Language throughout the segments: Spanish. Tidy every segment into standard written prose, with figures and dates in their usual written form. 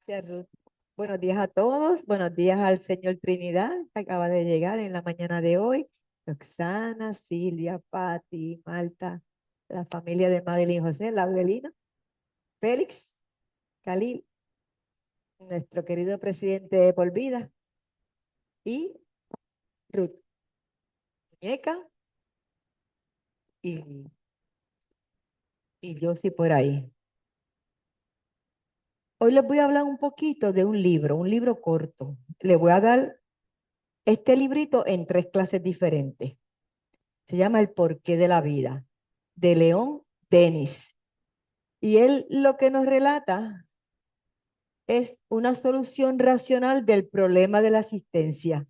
Gracias, Ruth. Buenos días a todos. Buenos días al señor Trinidad, que acaba de llegar en la mañana de hoy. Roxana, Silvia, Patti, Malta, la familia de Madeline José, Laudelino, Félix, Khalil, nuestro querido presidente por vida, y Ruth, Muñeca y, y Josie por ahí. Hoy les voy a hablar un poquito de un libro corto. Les voy a dar este librito en tres clases diferentes. Se llama El porqué de la vida, de León Denis. Y él lo que nos relata es una solución racional del problema de la existencia.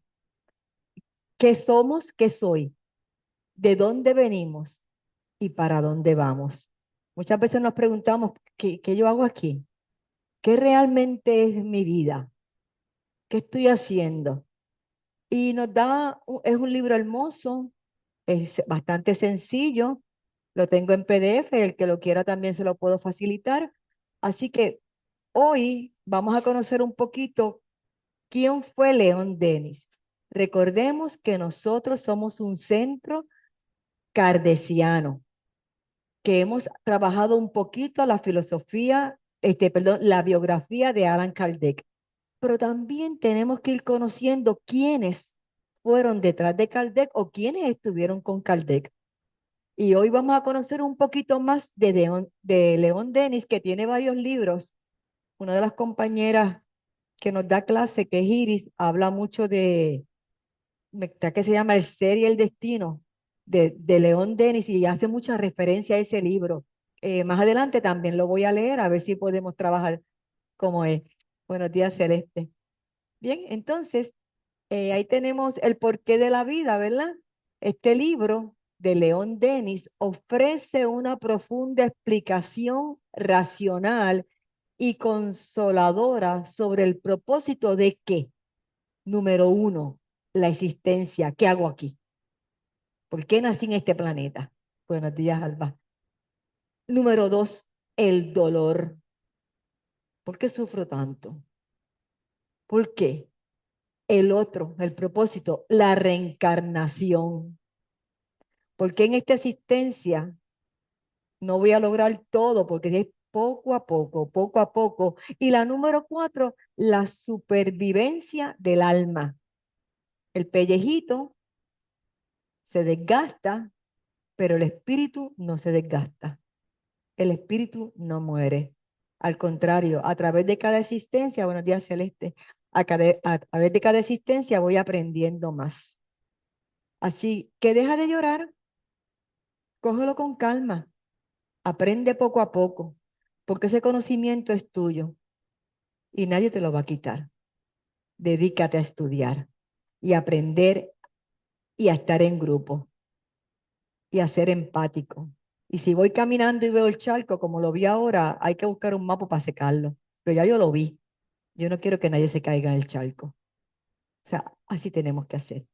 ¿Qué somos? ¿Qué soy? ¿De dónde venimos? ¿Y para dónde vamos? Muchas veces nos preguntamos, ¿qué yo hago aquí? ¿Qué realmente es mi vida? ¿Qué estoy haciendo? Y es un libro hermoso, es bastante sencillo. Lo tengo en PDF, el que lo quiera también se lo puedo facilitar. Así que hoy vamos a conocer un poquito quién fue León Denis. Recordemos que nosotros somos un centro cardesiano, que hemos trabajado un poquito la filosofía, perdón, la biografía de Alan Kardec, pero también tenemos que ir conociendo quiénes fueron detrás de Kardec o quiénes estuvieron con Kardec. Y hoy vamos a conocer un poquito más de León Denis, que tiene varios libros. Una de las compañeras que nos da clase, que es Iris, habla mucho que se llama El Ser y el Destino, de León Denis, y hace mucha referencia a ese libro. Más adelante también lo voy a leer, a ver si podemos trabajar como es. Buenos días, Celeste. Bien, entonces, ahí tenemos el porqué de la vida, ¿verdad? Este libro de León Denis ofrece una profunda explicación racional y consoladora sobre el propósito de qué. Número uno, la existencia. ¿Qué hago aquí? ¿Por qué nací en este planeta? Buenos días, Alba. Número dos, el dolor. ¿Por qué sufro tanto? ¿Por qué? El otro, el propósito, la reencarnación. Porque en esta existencia no voy a lograr todo, porque es poco a poco, poco a poco. Y la número cuatro, la supervivencia del alma. El pellejito se desgasta, pero el espíritu no se desgasta. El espíritu no muere. Al contrario, a través de cada existencia, buenos días, Celeste, a través de cada existencia voy aprendiendo más. Así que deja de llorar, cógelo con calma, aprende poco a poco, porque ese conocimiento es tuyo y nadie te lo va a quitar. Dedícate a estudiar y a aprender y a estar en grupo y a ser empático. Y si voy caminando y veo el charco como lo vi ahora, hay que buscar un mapa para secarlo. Pero ya yo lo vi. Yo no quiero que nadie se caiga en el charco. O sea, así tenemos que hacer.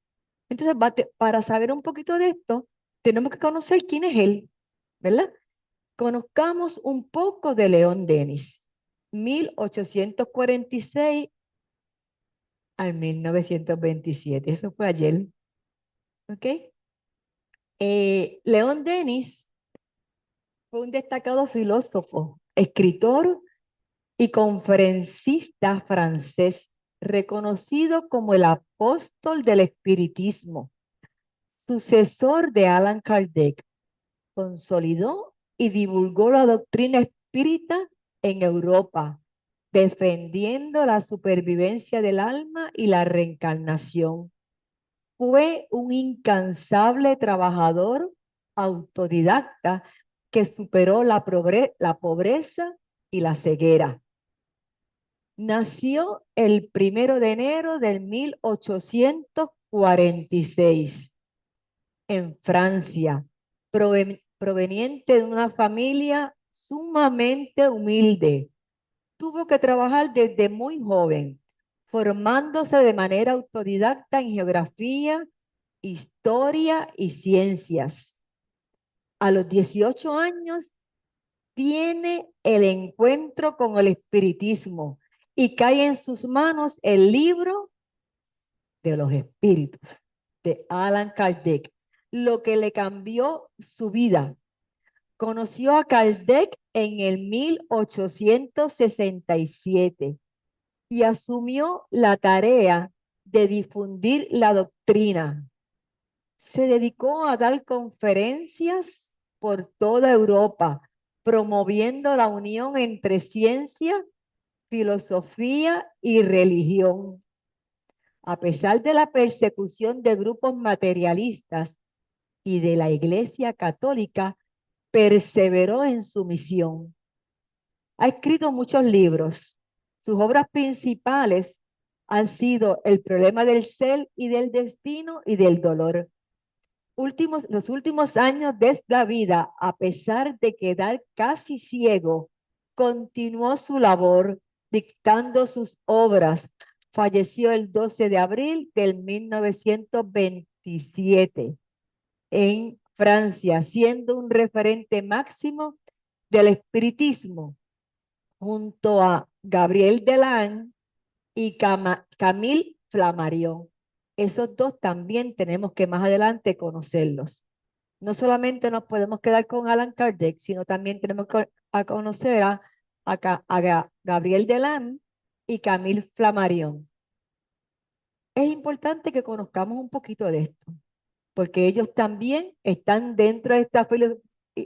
Entonces, para saber un poquito de esto, tenemos que conocer quién es él, ¿verdad? Conozcamos un poco de León Denis, 1846 al 1927. Eso fue ayer, ¿ok? León Denis fue un destacado filósofo, escritor y conferencista francés, reconocido como el apóstol del espiritismo, sucesor de Allan Kardec. Consolidó y divulgó la doctrina espírita en Europa, defendiendo la supervivencia del alma y la reencarnación. Fue un incansable trabajador autodidacta que superó la pobreza y la ceguera. Nació el 1 de enero del 1846 en Francia, proveniente de una familia sumamente humilde. Tuvo que trabajar desde muy joven, formándose de manera autodidacta en geografía, historia y ciencias. A los 18 años tiene el encuentro con el espiritismo y cae en sus manos el libro de los espíritus de Allan Kardec, lo que le cambió su vida. Conoció a Kardec en el 1867 y asumió la tarea de difundir la doctrina. Se dedicó a dar conferencias por toda Europa, promoviendo la unión entre ciencia, filosofía y religión. A pesar de la persecución de grupos materialistas y de la Iglesia Católica, perseveró en su misión. Ha escrito muchos libros. Sus obras principales han sido El problema del ser y del destino y del dolor. Los últimos años de la vida, a pesar de quedar casi ciego, continuó su labor dictando sus obras. Falleció el 12 de abril del 1927 en Francia, siendo un referente máximo del espiritismo, junto a Gabriel Deland y Camille Flammarion. Esos dos también tenemos que más adelante conocerlos. No solamente nos podemos quedar con Allan Kardec, sino también tenemos que conocer a Gabriel Deland y Camille Flammarion. Es importante que conozcamos un poquito de esto, porque ellos también están dentro de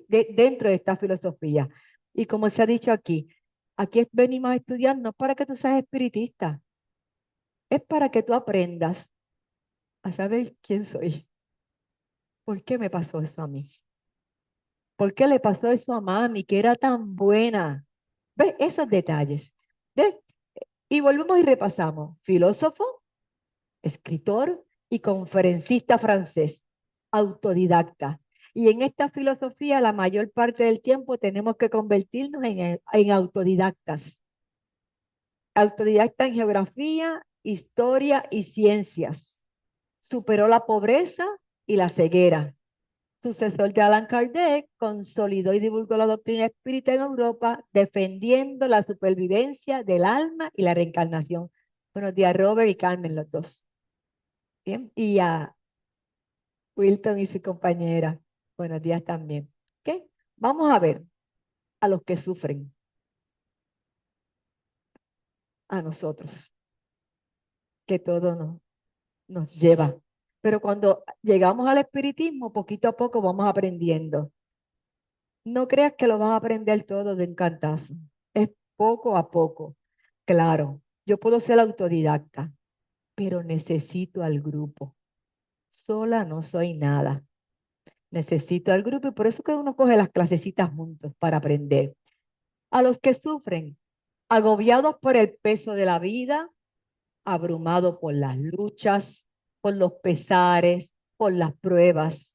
dentro de esta filosofía. Y como se ha dicho aquí venimos a estudiar no para que tú seas espiritista, es para que tú aprendas a saber quién soy. ¿Por qué me pasó eso a mí? ¿Por qué le pasó eso a mami, que era tan buena? ¿Ves? Esos detalles. ¿Ves? Y volvemos y repasamos. Filósofo, escritor y conferencista francés, autodidacta. Y en esta filosofía la mayor parte del tiempo tenemos que convertirnos en autodidactas. Autodidacta en geografía, historia y ciencias. Superó la pobreza y la ceguera. Sucesor de Allan Kardec, consolidó y divulgó la doctrina espírita en Europa, defendiendo la supervivencia del alma y la reencarnación. Buenos días, Robert y Carmen, los dos. Bien, y a Wilton y su compañera. Buenos días también. ¿Ok? Vamos a ver a los que sufren, a nosotros, que todo nos lleva. Pero cuando llegamos al espiritismo, poquito a poco vamos aprendiendo. No creas que lo vas a aprender todo de un cantazo. Es poco a poco. Claro, yo puedo ser autodidacta, pero necesito al grupo. Sola no soy nada. Necesito al grupo y por eso que uno coge las clasecitas juntos para aprender. A los que sufren, agobiados por el peso de la vida, abrumados por las luchas, por los pesares, por las pruebas.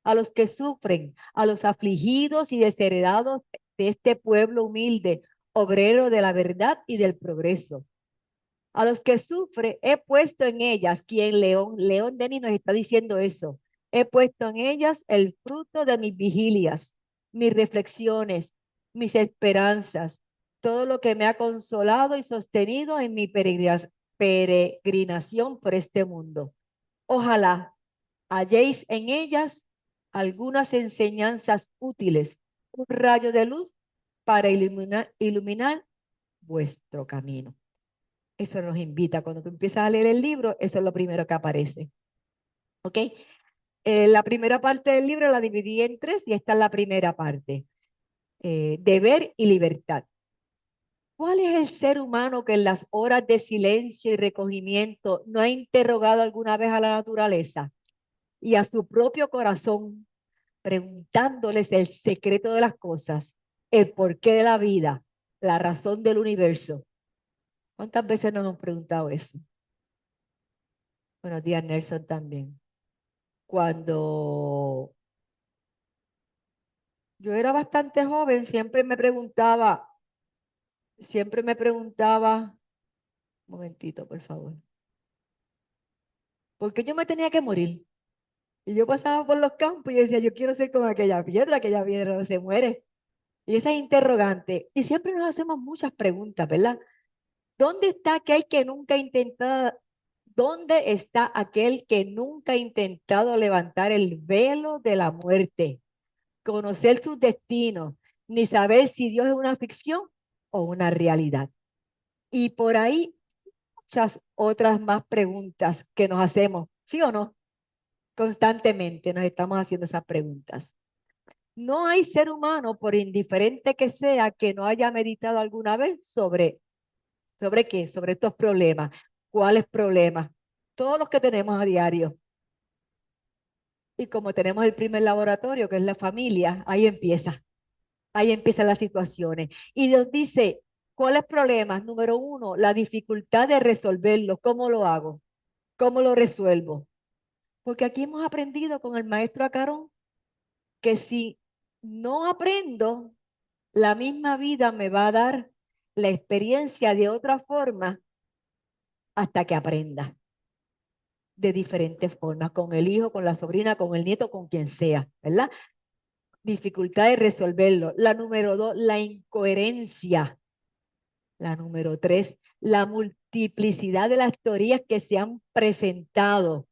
A los que sufren, a los afligidos y desheredados de este pueblo humilde, obrero de la verdad y del progreso. A los que sufre, he puesto en ellas, quien León Denis nos está diciendo eso, he puesto en ellas el fruto de mis vigilias, mis reflexiones, mis esperanzas, todo lo que me ha consolado y sostenido en mi peregrinación por este mundo. Ojalá halléis en ellas algunas enseñanzas útiles, un rayo de luz para iluminar vuestro camino. Eso nos invita. Cuando tú empiezas a leer el libro, eso es lo primero que aparece. ¿Ok? La primera parte del libro la dividí en tres y esta es la primera parte. Deber y libertad. ¿Cuál es el ser humano que en las horas de silencio y recogimiento no ha interrogado alguna vez a la naturaleza y a su propio corazón, preguntándoles el secreto de las cosas, el porqué de la vida, la razón del universo? ¿Cuántas veces nos hemos preguntado eso? Buenos días, Nelson, también. Cuando yo era bastante joven, siempre me preguntaba, un momentito, por favor, ¿por qué yo me tenía que morir? Y yo pasaba por los campos y decía, yo quiero ser como aquella piedra no se muere. Y esa es interrogante. Y siempre nos hacemos muchas preguntas, ¿verdad? ¿Dónde está aquel que nunca ha intentado, dónde está aquel que nunca ha intentado levantar el velo de la muerte, conocer sus destinos, ni saber si Dios es una ficción o una realidad? Y por ahí muchas otras más preguntas que nos hacemos, ¿sí o no? Constantemente nos estamos haciendo esas preguntas. No hay ser humano, por indiferente que sea, que no haya meditado alguna vez ¿sobre qué? Sobre estos problemas. ¿Cuáles problemas? Todos los que tenemos a diario. Y como tenemos el primer laboratorio, que es la familia, ahí empieza. Ahí empiezan las situaciones. Y Dios dice, ¿cuáles problemas? Número uno, la dificultad de resolverlo. ¿Cómo lo hago? ¿Cómo lo resuelvo? Porque aquí hemos aprendido con el maestro Acarón que si no aprendo, la misma vida me va a dar la experiencia de otra forma hasta que aprenda de diferentes formas, con el hijo, con la sobrina, con el nieto, con quien sea, ¿verdad? Dificultad de resolverlo. La número dos, la incoherencia. La número tres, la multiplicidad de las teorías que se han presentado.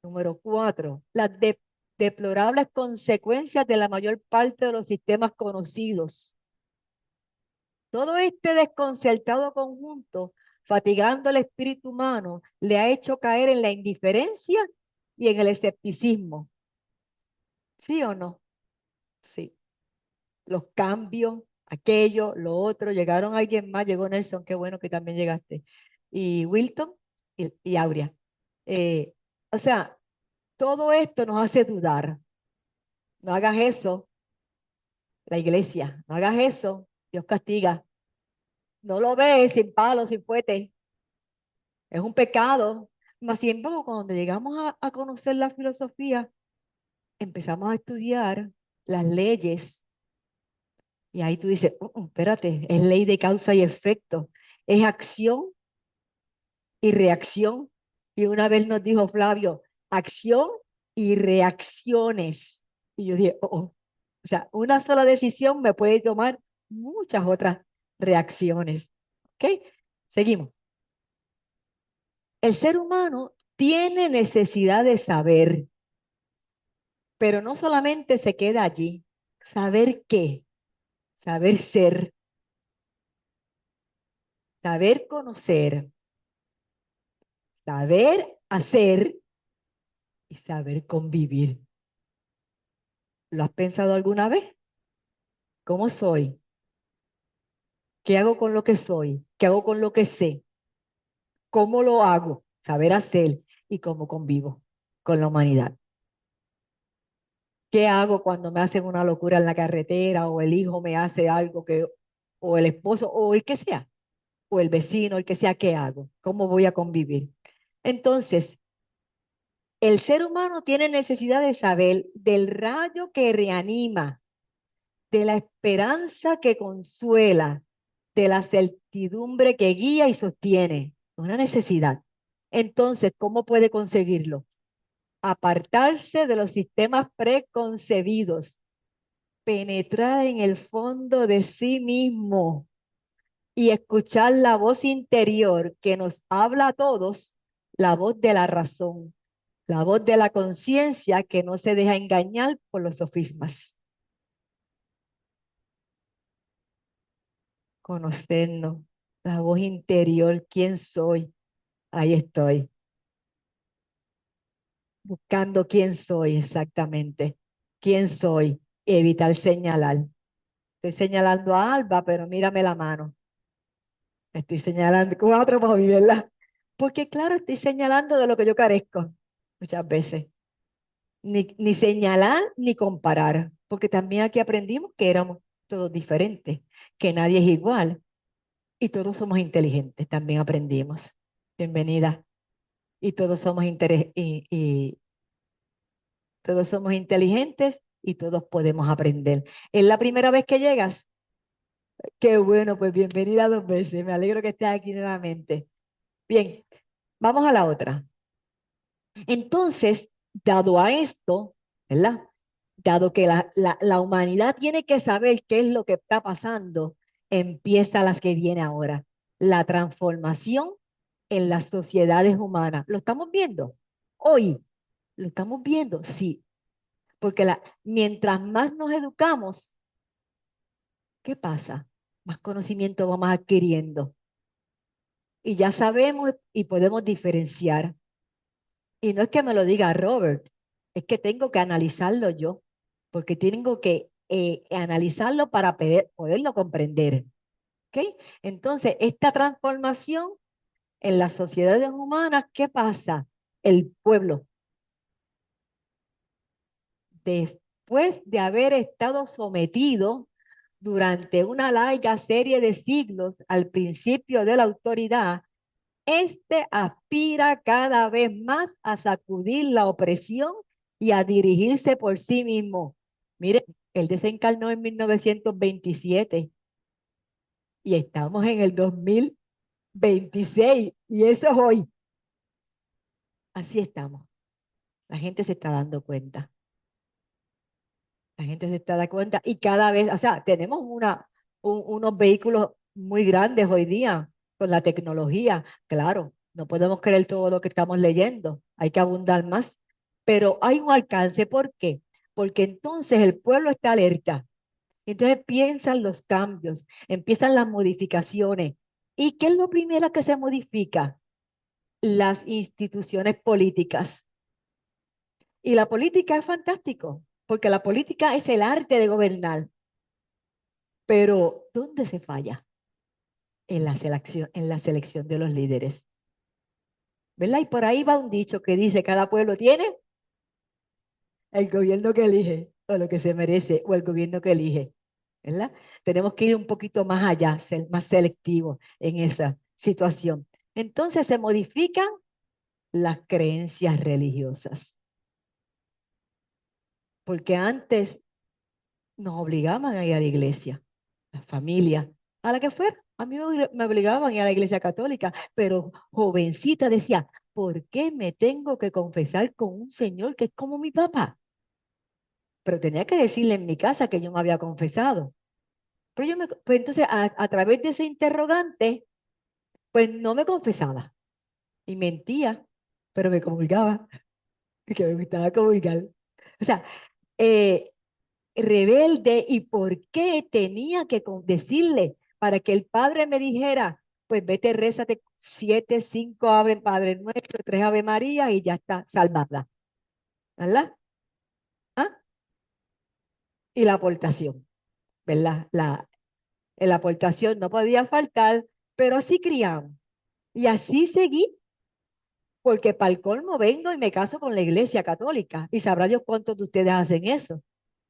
Número cuatro, las deplorables consecuencias de la mayor parte de los sistemas conocidos. Todo este desconcertado conjunto, fatigando el espíritu humano, le ha hecho caer en la indiferencia y en el escepticismo. ¿Sí o no? Sí. Los cambios, aquello, lo otro, llegaron alguien más, llegó Nelson, qué bueno que también llegaste. Y Wilton y Aurea. Eh, o sea, todo esto nos hace dudar. No hagas eso, la iglesia, no hagas eso, Dios castiga. No lo ves sin palo, sin fuete. Es un pecado. Mas, sin embargo, cuando llegamos a conocer la filosofía, empezamos a estudiar las leyes y ahí tú dices, espérate, es ley de causa y efecto, es acción y reacción. Y una vez nos dijo Flavio, acción y reacciones. Y yo dije, o sea, una sola decisión me puede tomar muchas otras reacciones. ¿Ok? Seguimos. El ser humano tiene necesidad de saber, pero no solamente se queda allí. ¿Saber qué? Saber ser, saber conocer, saber hacer y saber convivir. ¿Lo has pensado alguna vez? ¿Cómo soy? ¿Qué hago con lo que soy? ¿Qué hago con lo que sé? ¿Cómo lo hago? Saber hacer y cómo convivo con la humanidad. ¿Qué hago cuando me hacen una locura en la carretera o el hijo me hace algo que, o el esposo o el que sea, o el vecino, el que sea, ¿qué hago? ¿Cómo voy a convivir? Entonces, el ser humano tiene necesidad de saber del rayo que reanima, de la esperanza que consuela, de la certidumbre que guía y sostiene. Una necesidad. Entonces, ¿cómo puede conseguirlo? Apartarse de los sistemas preconcebidos, penetrar en el fondo de sí mismo y escuchar la voz interior que nos habla a todos, la voz de la razón, la voz de la conciencia que no se deja engañar por los sofismas. Conocernos, la voz interior, quién soy, ahí estoy, buscando quién soy exactamente, quién soy, evitar señalar. Estoy señalando a Alba, pero mírame la mano. Estoy señalando cuatro para mí, ¿verdad? Porque claro, estoy señalando de lo que yo carezco muchas veces. Ni señalar ni comparar, porque también aquí aprendimos que éramos todos diferentes, que nadie es igual y todos somos inteligentes, también aprendimos. Bienvenida. Y todos somos y todos somos inteligentes y todos podemos aprender. ¿Es la primera vez que llegas? Qué bueno, pues bienvenida dos veces. Me alegro que estés aquí nuevamente. Bien, vamos a la otra. Entonces, dado a esto, ¿verdad? Dado que la humanidad tiene que saber qué es lo que está pasando, empieza las que viene ahora. la transformación en las sociedades humanas. ¿Lo estamos viendo? Hoy, ¿lo estamos viendo? Sí, porque mientras más nos educamos, ¿qué pasa? Más conocimiento vamos adquiriendo y ya sabemos y podemos diferenciar. Y no es que me lo diga Robert, es que tengo que analizarlo yo, porque tengo que analizarlo para poderlo comprender. ¿Ok? Entonces, esta transformación en las sociedades humanas, ¿qué pasa? El pueblo, después de haber estado sometido durante una larga serie de siglos al principio de la autoridad, este aspira cada vez más a sacudir la opresión y a dirigirse por sí mismo. Mire, él desencarnó en 1927 y estamos en el 2026 y eso es hoy. Así estamos. La gente se está dando cuenta. La gente se está dando cuenta y cada vez, o sea, tenemos unos vehículos muy grandes hoy día con la tecnología. Claro, no podemos creer todo lo que estamos leyendo, hay que abundar más, pero hay un alcance. ¿Por qué? Porque entonces el pueblo está alerta. Entonces piensan los cambios, empiezan las modificaciones. ¿Y qué es lo primero que se modifica? Las instituciones políticas. Y la política es fantástico, porque la política es el arte de gobernar. Pero, ¿dónde se falla? En la selección de los líderes. ¿Verdad? Y por ahí va un dicho que dice, cada pueblo tiene el gobierno que elige, o lo que se merece, o el gobierno que elige. ¿Verdad? Tenemos que ir un poquito más allá, ser más selectivos en esa situación. Entonces se modifican las creencias religiosas, porque antes nos obligaban a ir a la iglesia, la familia, a la que fuera. A mí me obligaban a ir a la iglesia católica, pero jovencita decía, ¿por qué me tengo que confesar con un señor que es como mi papá? Pero tenía que decirle en mi casa que yo me había confesado. Pero pues entonces a través de ese interrogante, pues no me confesaba y mentía, pero me comulgaba, que me gustaba comulgar. O sea, eh, rebelde y por qué tenía que decirle para que el padre me dijera, pues vete, rézate 7, 5 Ave Padre Nuestro, 3 Ave María y ya está salvada, ¿verdad? ¿Ah? Y la aportación, ¿verdad? La aportación no podía faltar, pero así criamos. Y así seguí, porque para el colmo vengo y me caso con la iglesia católica. Y sabrá Dios cuántos de ustedes hacen eso.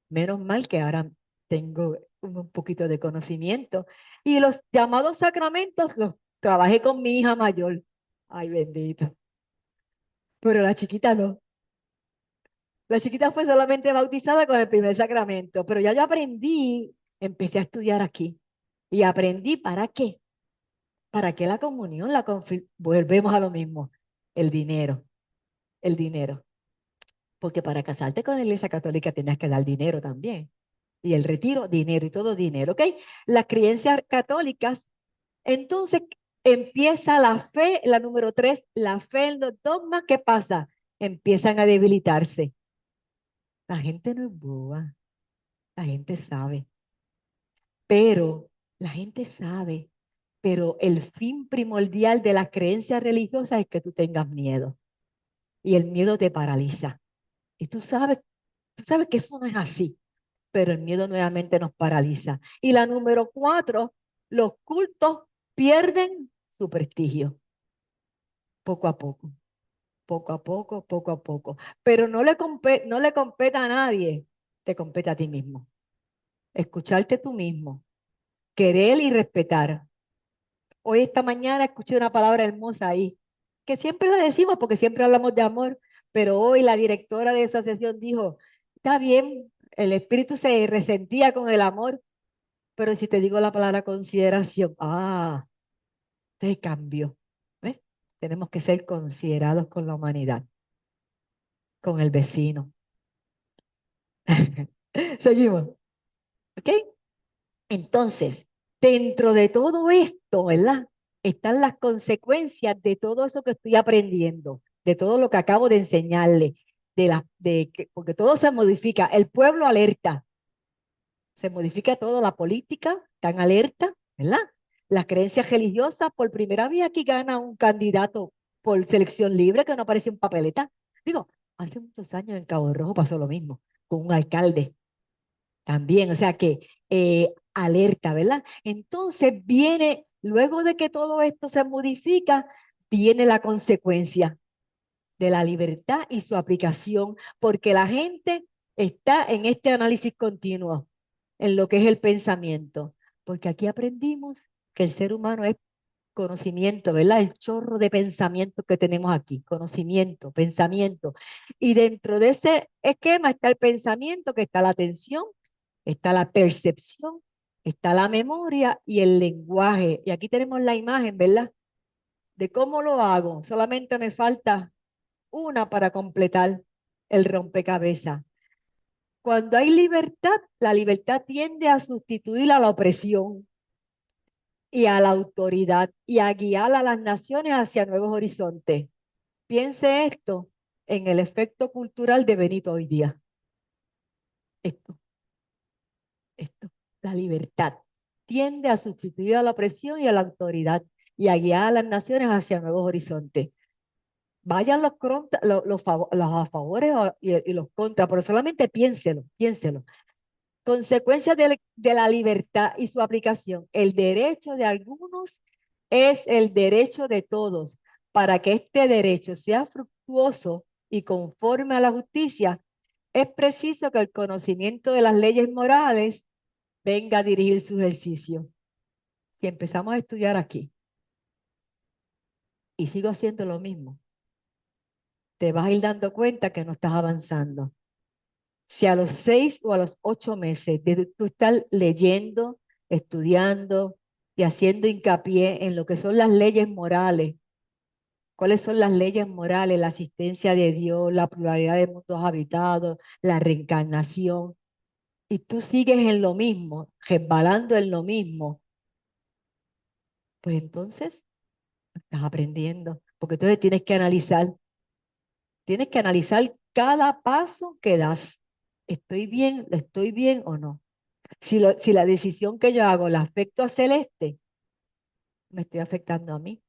Menos mal que ahora tengo un poquito de conocimiento. Y los llamados sacramentos los trabajé con mi hija mayor. Ay, bendito. Pero la chiquita no. La chiquita fue solamente bautizada con el primer sacramento. Pero ya yo aprendí, empecé a estudiar aquí. Y aprendí para qué. ¿Para qué la comunión? Volvemos a lo mismo. El dinero. El dinero. Porque para casarte con la iglesia católica tenías que dar dinero también. Y el retiro, dinero y todo dinero, ¿ok? Las creencias católicas, entonces empieza la fe, la número 3, la fe en los dogmas, ¿qué pasa? Empiezan a debilitarse. La gente no es boba, la gente sabe, pero la gente sabe, pero el fin primordial de las creencias religiosas es que tú tengas miedo y el miedo te paraliza. Y tú sabes que eso no es así, pero el miedo nuevamente nos paraliza. Y la número 4, los cultos pierden su prestigio, poco a poco, poco a poco, poco a poco. Pero no le compete a nadie, te compete a ti mismo. Escucharte tú mismo, querer y respetar. Hoy esta mañana escuché una palabra hermosa ahí, que siempre la decimos porque siempre hablamos de amor, pero hoy la directora de esa asociación dijo, está bien, el espíritu se resentía con el amor, pero si te digo la palabra consideración, te cambio. ¿Ves? Tenemos que ser considerados con la humanidad, con el vecino. Seguimos, ¿ok? Entonces, dentro de todo esto, ¿verdad? están las consecuencias de todo eso que estoy aprendiendo, de todo lo que acabo de enseñarle, porque todo se modifica. El pueblo alerta, se modifica todo, la política, están alerta, ¿verdad? Las creencias religiosas, por primera vez aquí gana un candidato por selección libre que no aparece en papeleta. Digo, hace muchos años en Cabo Rojo pasó lo mismo, con un alcalde también, o sea que alerta, ¿verdad? Entonces viene, luego de que todo esto se modifica, viene la consecuencia de la libertad y su aplicación, porque la gente está en este análisis continuo, en lo que es el pensamiento, porque aquí aprendimos que el ser humano es conocimiento, ¿verdad? El chorro de pensamiento que tenemos aquí, conocimiento, pensamiento. Y dentro de ese esquema está el pensamiento, que está la atención, está la percepción, está la memoria y el lenguaje. Y aquí tenemos la imagen, ¿verdad? De cómo lo hago. Solamente me falta una para completar el rompecabezas. Cuando hay libertad, la libertad tiende a sustituir a la opresión y a la autoridad y a guiar a las naciones hacia nuevos horizontes. Piense esto en el efecto cultural de Benito hoy día. Esto, esto, la libertad tiende a sustituir a la opresión y a la autoridad y a guiar a las naciones hacia nuevos horizontes. Vayan los a favores y los contras, pero solamente piénselo, piénselo. Consecuencias de la libertad y su aplicación. El derecho de algunos es el derecho de todos. Para que este derecho sea fructuoso y conforme a la justicia, es preciso que el conocimiento de las leyes morales venga a dirigir su ejercicio. Si empezamos a estudiar aquí y sigo haciendo lo mismo, te vas a ir dando cuenta que no estás avanzando. Si a los 6 o a los 8 meses de tú estar leyendo, estudiando y haciendo hincapié en lo que son las leyes morales, cuáles son las leyes morales, la asistencia de Dios, la pluralidad de mundos habitados, la reencarnación, y tú sigues en lo mismo, resbalando en lo mismo, pues entonces estás aprendiendo, porque entonces tienes que analizar cada paso que das. Estoy bien o no? Si la decisión que yo hago la afecto a Celeste, me estoy afectando a mí,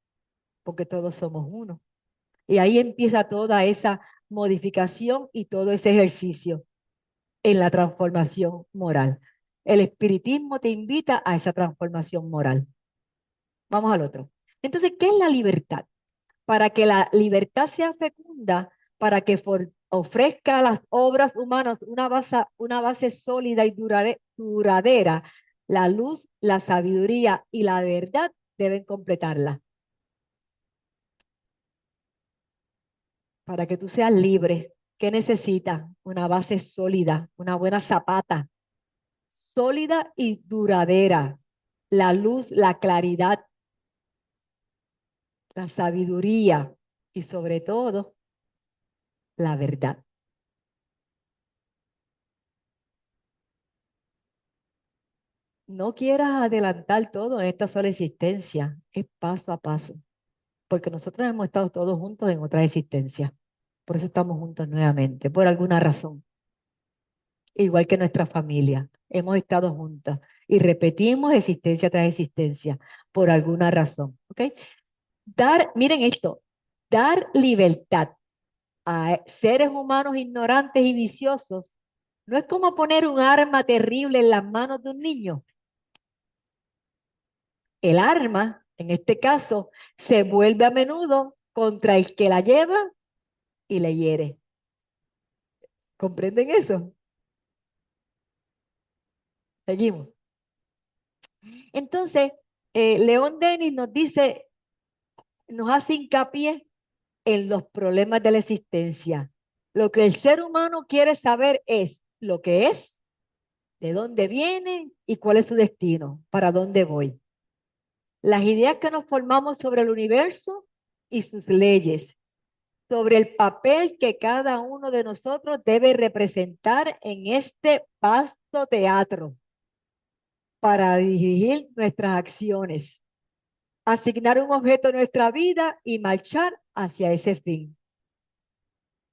porque todos somos uno. Y ahí empieza toda esa modificación y todo ese ejercicio en la transformación moral. El espiritismo te invita a esa transformación moral. Vamos al otro. Entonces, ¿qué es la libertad? Para que la libertad sea fecunda, para que ofrezca a las obras humanas una base sólida y duradera, la luz, la sabiduría y la verdad deben completarla. Para que tú seas libre, ¿qué necesitas? Una base sólida, una buena zapata, sólida y duradera. La luz, la claridad, la sabiduría y sobre todo la verdad. No quieras adelantar todo en esta sola existencia, es paso a paso, porque nosotros hemos estado todos juntos en otra existencia, por eso estamos juntos nuevamente, por alguna razón, igual que nuestra familia, hemos estado juntas y repetimos existencia tras existencia, por alguna razón, ¿ok? Miren esto, dar libertad a seres humanos ignorantes y viciosos no es como poner un arma terrible en las manos de un niño. El arma, en este caso, se vuelve a menudo contra el que la lleva y le hiere. ¿Comprenden eso? Seguimos. Entonces, León Denis nos dice, nos hace hincapié en los problemas de la existencia. Lo que el ser humano quiere saber es lo que es, de dónde viene y cuál es su destino, para dónde voy. Las ideas que nos formamos sobre el universo y sus leyes, sobre el papel que cada uno de nosotros debe representar en este vasto teatro para dirigir nuestras acciones. asignar un objeto en nuestra vida y marchar hacia ese fin.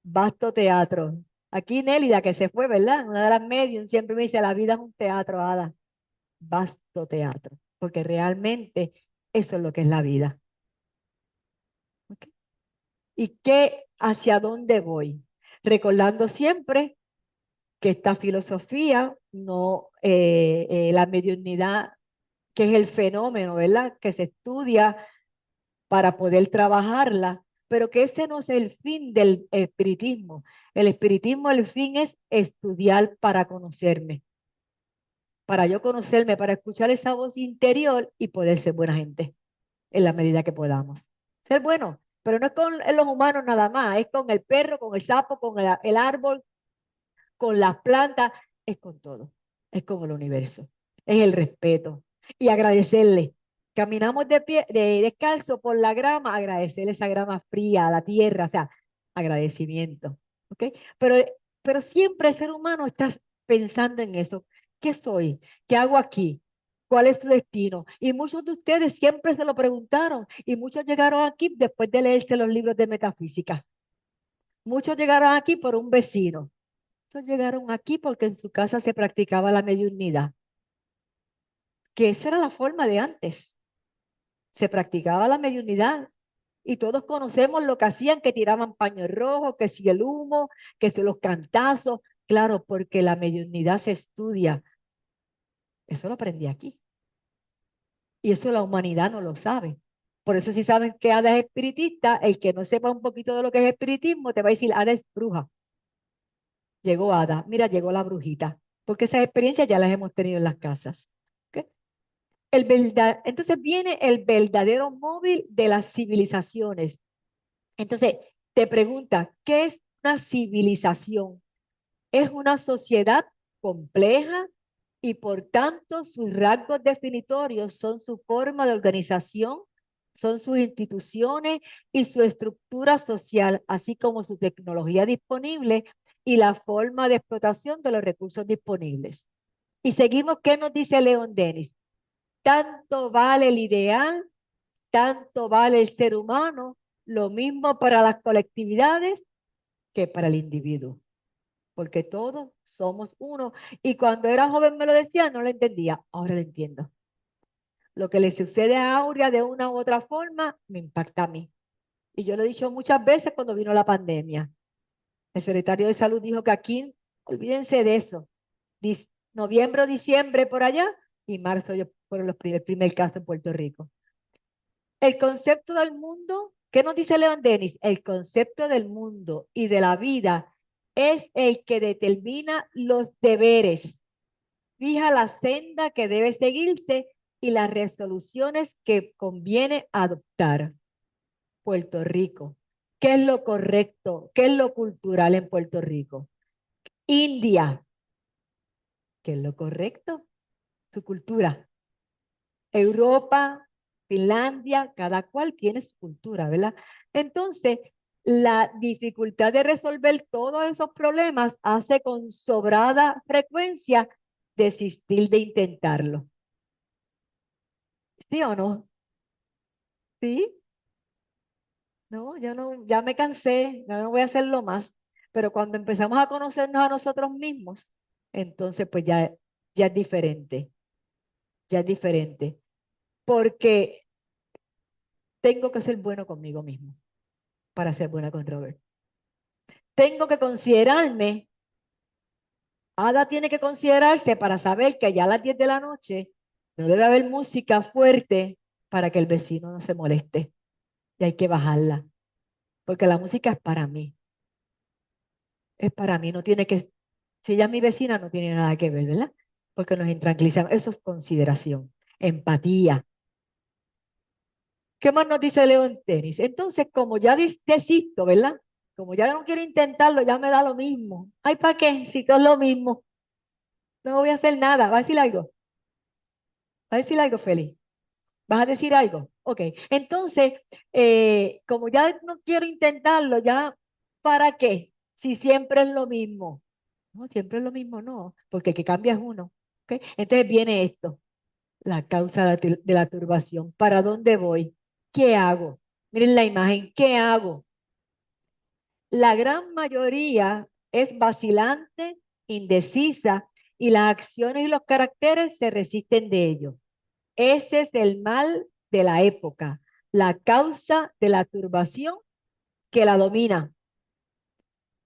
Vasto teatro. Aquí Nélida, que se fue, ¿verdad? Una de las medium siempre me dice, la vida es un teatro, Ada. Vasto teatro, porque realmente eso es lo que es la vida. ¿Ok? ¿Y qué, hacia dónde voy? Recordando siempre que esta filosofía, no, la mediunidad, que es el fenómeno, ¿verdad? Que se estudia para poder trabajarla, pero que ese no es el fin del espiritismo. El espiritismo, el fin es estudiar para conocerme, para yo conocerme, para escuchar esa voz interior y poder ser buena gente en la medida que podamos. Ser bueno, pero no es con los humanos nada más, es con el perro, con el sapo, con el árbol, con las plantas, es con todo, es con el universo, es el respeto y agradecerle. Caminamos de pie, descalzo por la grama, agradecerle esa grama fría a la tierra, o sea, agradecimiento, ¿ok? Pero, pero siempre el ser humano está pensando en eso. ¿Qué soy? ¿Qué hago aquí? ¿Cuál es tu destino? Y muchos de ustedes siempre se lo preguntaron y muchos llegaron aquí después de leerse los libros de metafísica. Muchos llegaron aquí por un vecino. Muchos llegaron aquí porque en su casa se practicaba la mediunidad, que esa era la forma de antes. Se practicaba la mediunidad y todos conocemos lo que hacían, que tiraban paños rojos, que si el humo, que si los cantazos. Claro, porque la mediunidad se estudia. Eso lo aprendí aquí. Y eso la humanidad no lo sabe. Por eso si saben que Ada es espiritista, el que no sepa un poquito de lo que es espiritismo te va a decir, Ada es bruja. Llegó Ada, mira, llegó la brujita. Porque esas experiencias ya las hemos tenido en las casas. ¿Ok? Entonces viene el verdadero móvil de las civilizaciones. Entonces, te pregunta, ¿qué es una civilización? Es una sociedad compleja y por tanto sus rasgos definitorios son su forma de organización, son sus instituciones y su estructura social, así como su tecnología disponible y la forma de explotación de los recursos disponibles. Y seguimos, ¿qué nos dice Leon Denis? Tanto vale el ideal, tanto vale el ser humano, lo mismo para las colectividades que para el individuo, porque todos somos uno. Y cuando era joven me lo decía, no lo entendía, ahora lo entiendo. Lo que le sucede a Aurea de una u otra forma me impacta a mí. Y yo lo he dicho muchas veces cuando vino la pandemia. El secretario de Salud dijo que aquí, olvídense de eso. Noviembre o diciembre por allá y marzo fueron el primer caso en Puerto Rico. El concepto del mundo, ¿qué nos dice Leon Denis? El concepto del mundo y de la vida es el que determina los deberes, fija la senda que debe seguirse y las resoluciones que conviene adoptar. Puerto Rico. ¿Qué es lo correcto? ¿Qué es lo cultural en Puerto Rico? India. ¿Qué es lo correcto? Su cultura. Europa, Finlandia, cada cual tiene su cultura, ¿verdad? Entonces, la dificultad de resolver todos esos problemas hace con sobrada frecuencia desistir de intentarlo. ¿Sí o no? ¿Sí? No, yo no, ya me cansé, ya no voy a hacerlo más. Pero cuando empezamos a conocernos a nosotros mismos, entonces pues ya es diferente, ya es diferente. Porque tengo que ser bueno conmigo mismo para ser buena con Robert. Tengo que considerarme, Ada tiene que considerarse para saber que ya a las 10 de la noche no debe haber música fuerte para que el vecino no se moleste. Y hay que bajarla, porque la música es para mí, no tiene que, si ella es mi vecina, no tiene nada que ver, ¿verdad? Porque nos intranquilizamos. Eso es consideración, empatía. ¿Qué más nos dice León Tenis? Entonces, como ya desisto, ¿verdad? Como ya no quiero intentarlo, ya me da lo mismo. Ay, ¿para qué? Si todo es lo mismo. No voy a hacer nada. ¿Va a decir algo? ¿Va a decir algo, Feli? ¿Vas a decir algo? Ok. Entonces, como ya no quiero intentarlo, ya, ¿para qué? Si siempre es lo mismo. No, siempre es lo mismo, no, porque el que cambia es uno. ¿Ok? Entonces viene esto. La causa de la turbación. ¿Para dónde voy? ¿Qué hago? Miren la imagen, ¿qué hago? La gran mayoría es vacilante, indecisa, y las acciones y los caracteres se resisten de ello. Ese es el mal de la época, la causa de la turbación que la domina.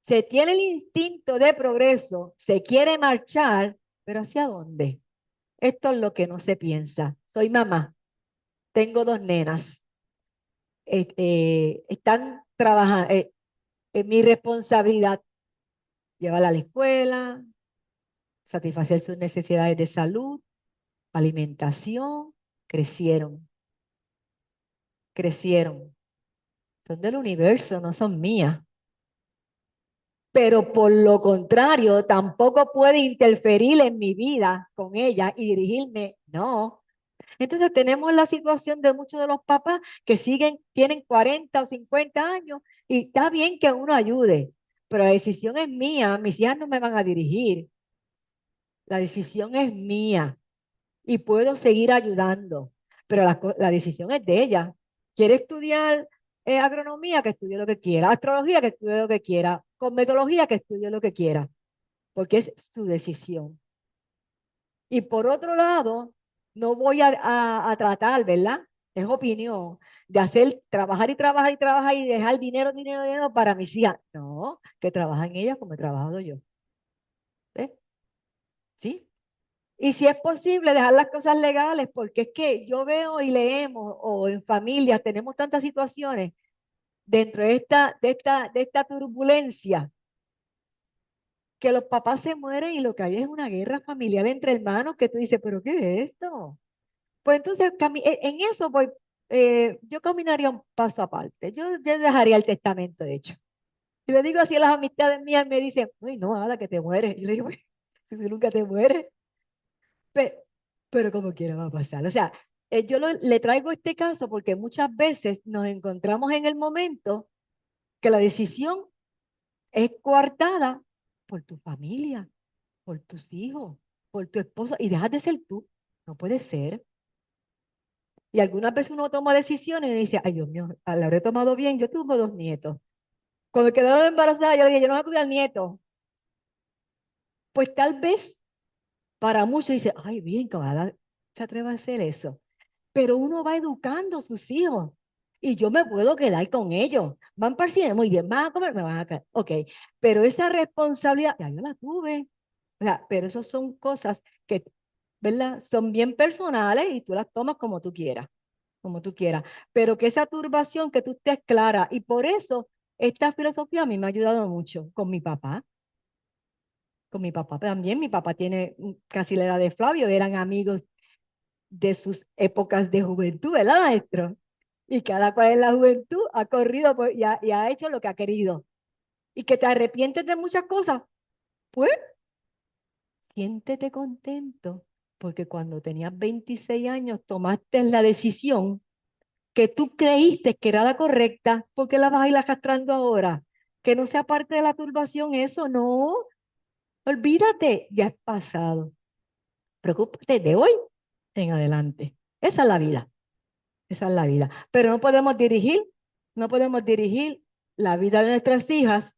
Se tiene el instinto de progreso, se quiere marchar, pero ¿hacia dónde? Esto es lo que no se piensa. Soy mamá, tengo dos nenas, están trabajando, es mi responsabilidad llevarla a la escuela, satisfacer sus necesidades de salud, alimentación, crecieron, crecieron. Son del universo, no son mías. Pero por lo contrario, tampoco puede interferir en mi vida con ella y dirigirme, no. Entonces tenemos la situación de muchos de los papás que siguen, tienen 40 o 50 años y está bien que uno ayude, pero la decisión es mía, mis hijas no me van a dirigir, la decisión es mía y puedo seguir ayudando, pero la decisión es de ella. ¿Quiere estudiar agronomía? Que estudie lo que quiera, astrología, que estudie lo que quiera, cosmetología, que estudie lo que quiera, porque es su decisión. Y por otro lado, no voy a tratar, ¿verdad? Es opinión, de hacer, trabajar y trabajar y trabajar y dejar dinero, dinero, dinero para mis hijas. No, que trabajen ellas como he trabajado yo. ¿Ves? ¿Sí? Y si es posible, dejar las cosas legales, porque es que yo veo y leemos, o en familias tenemos tantas situaciones dentro de esta turbulencia, que los papás se mueren y lo que hay es una guerra familiar entre hermanos que tú dices, ¿pero qué es esto? Pues entonces, en eso voy, yo caminaría un paso aparte. Yo dejaría el testamento hecho. Y le digo así a las amistades mías, me dicen, uy, no, Ada, que te mueres. Y le digo, "Bueno, si tú nunca te mueres, pe- pero como quiera va a pasar. O sea, le traigo este caso porque muchas veces nos encontramos en el momento que la decisión es coartada por tu familia, por tus hijos, por tu esposo, y dejas de ser tú. No puede ser. Y algunas veces uno toma decisiones y dice, ay Dios mío, la habré tomado bien, yo tuve dos nietos. Cuando me quedaron embarazadas, yo le dije, yo no voy a cuidar nietos. Pues tal vez para muchos dice, ay, bien, cabal, se atreve a hacer eso. Pero uno va educando a sus hijos y yo me puedo quedar con ellos. Van para el cine, muy bien, van a comer, me van a quedar. Ok, pero esa responsabilidad, ya yo la tuve. O sea, pero eso son cosas que, ¿verdad? Son bien personales y tú las tomas como tú quieras, pero que esa turbación que tú estés clara. Y por eso esta filosofía a mí me ha ayudado mucho con mi papá también. Mi papá tiene casi la edad de Flavio, eran amigos de sus épocas de juventud, ¿verdad, maestro? Y cada cual en la juventud ha corrido y ha hecho lo que ha querido. Y que te arrepientes de muchas cosas, pues siéntete contento, porque cuando tenías 26 años tomaste la decisión que tú creíste que era la correcta, ¿por qué la vas a ir arrastrando ahora? Que no sea parte de la turbación eso, no. Olvídate, ya es pasado. Preocúpate de hoy en adelante. Esa es la vida, esa es la vida. Pero no podemos dirigir la vida de nuestras hijas,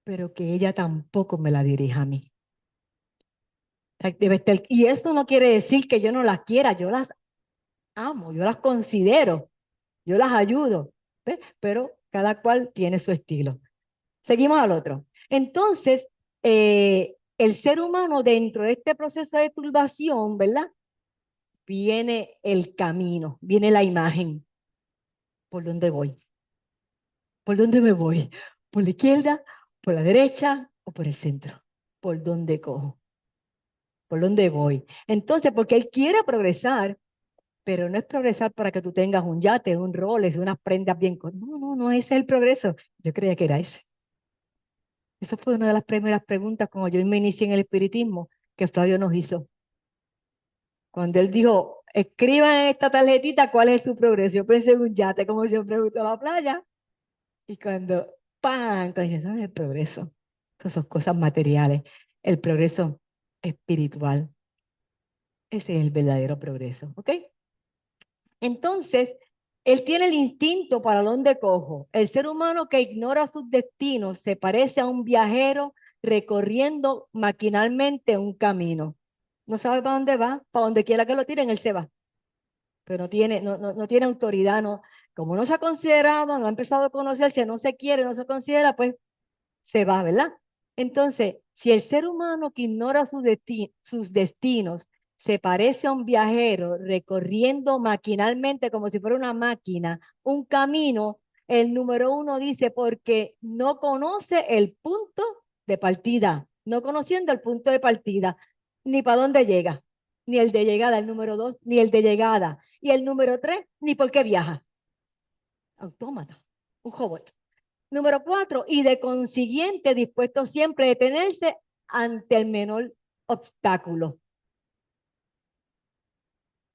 pero que ella tampoco me la dirija a mí. Y esto no quiere decir que yo no las quiera, yo las amo, yo las considero, yo las ayudo, ¿ves? Pero cada cual tiene su estilo. Seguimos al otro. Entonces, el ser humano dentro de este proceso de turbación, ¿verdad? Viene el camino, viene la imagen. ¿Por dónde voy? ¿Por dónde me voy? ¿Por la izquierda, por la derecha o por el centro? ¿Por dónde cojo? ¿Por dónde voy? Entonces, porque él quiere progresar, pero no es progresar para que tú tengas un yate, un Rolex, unas prendas bien. No, no, no, ese es el progreso. Yo creía que era ese. Esa fue una de las primeras preguntas cuando yo me inicié en el espiritismo que Flavio nos hizo. Cuando él dijo, escriban en esta tarjetita cuál es su progreso. Yo pensé en un yate, como siempre me gustó la playa. Y cuando, ¡pam! Entonces, eso no es el progreso. Esas son cosas materiales. El progreso espiritual. Ese es el verdadero progreso, ¿ok? Entonces, él tiene el instinto para dónde cojo. El ser humano que ignora sus destinos se parece a un viajero recorriendo maquinalmente un camino. No sabe para dónde va, para donde quiera que lo tiren, él se va. Pero no tiene autoridad, no. Como no se ha considerado, no ha empezado a conocerse, no se quiere, no se considera, pues se va, ¿verdad? Entonces, si el ser humano que ignora sus destinos se parece a un viajero recorriendo maquinalmente como si fuera una máquina, un camino, el número uno dice porque no conoce el punto de partida, no conociendo el punto de partida, ni para dónde llega, ni el de llegada, el número dos, ni el de llegada, y el número tres, ni por qué viaja. Autómata, un robot. Número cuatro, y de consiguiente dispuesto siempre a detenerse ante el menor obstáculo.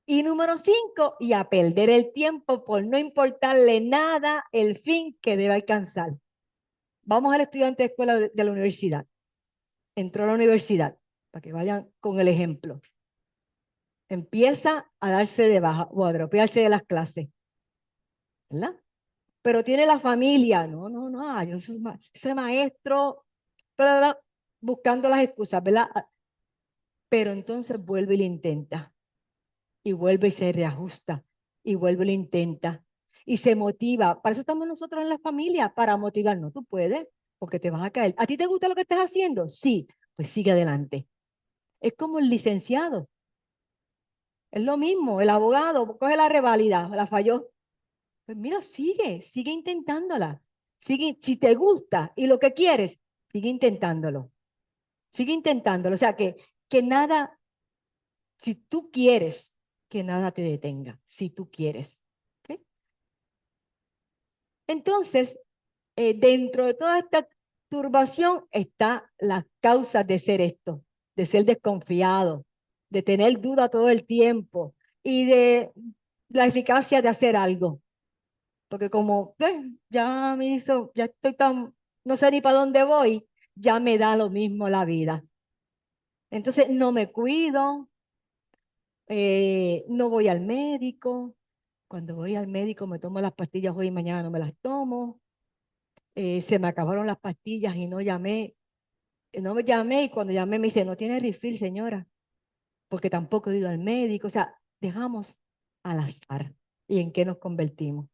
Y número cinco, y a perder el tiempo por no importarle nada el fin que debe alcanzar. Vamos al estudiante de escuela de la universidad. Entró a la universidad, para que vayan con el ejemplo. Empieza a darse de baja o a dropearse de las clases, ¿verdad? Pero tiene la familia, no, yo soy maestro, bla, bla, bla, buscando las excusas, ¿verdad? Pero entonces vuelve y lo intenta, y vuelve y se reajusta, y vuelve y lo intenta, y se motiva. Para eso estamos nosotros en la familia, para motivarnos. Tú puedes, porque te vas a caer. ¿A ti te gusta lo que estás haciendo? Sí, pues sigue adelante. Es como el licenciado, es lo mismo, el abogado coge la reválida, la falló. Pues mira, sigue intentándola. Sigue, si te gusta y lo que quieres, sigue intentándolo. Sigue intentándolo. O sea, que nada, si tú quieres, que nada te detenga, si tú quieres. ¿Ok? Entonces, dentro de toda esta turbación está las causas de ser esto, de ser desconfiado, de tener duda todo el tiempo y de la eficacia de hacer algo. Porque como ya me hizo, ya estoy tan, no sé ni para dónde voy, ya me da lo mismo la vida. Entonces no me cuido, no voy al médico. Cuando voy al médico me tomo las pastillas hoy y mañana no me las tomo. Se me acabaron las pastillas y no llamé. No me llamé y cuando llamé me dice, no tiene refill, señora, porque tampoco he ido al médico. O sea, dejamos al azar. ¿Y en qué nos convertimos?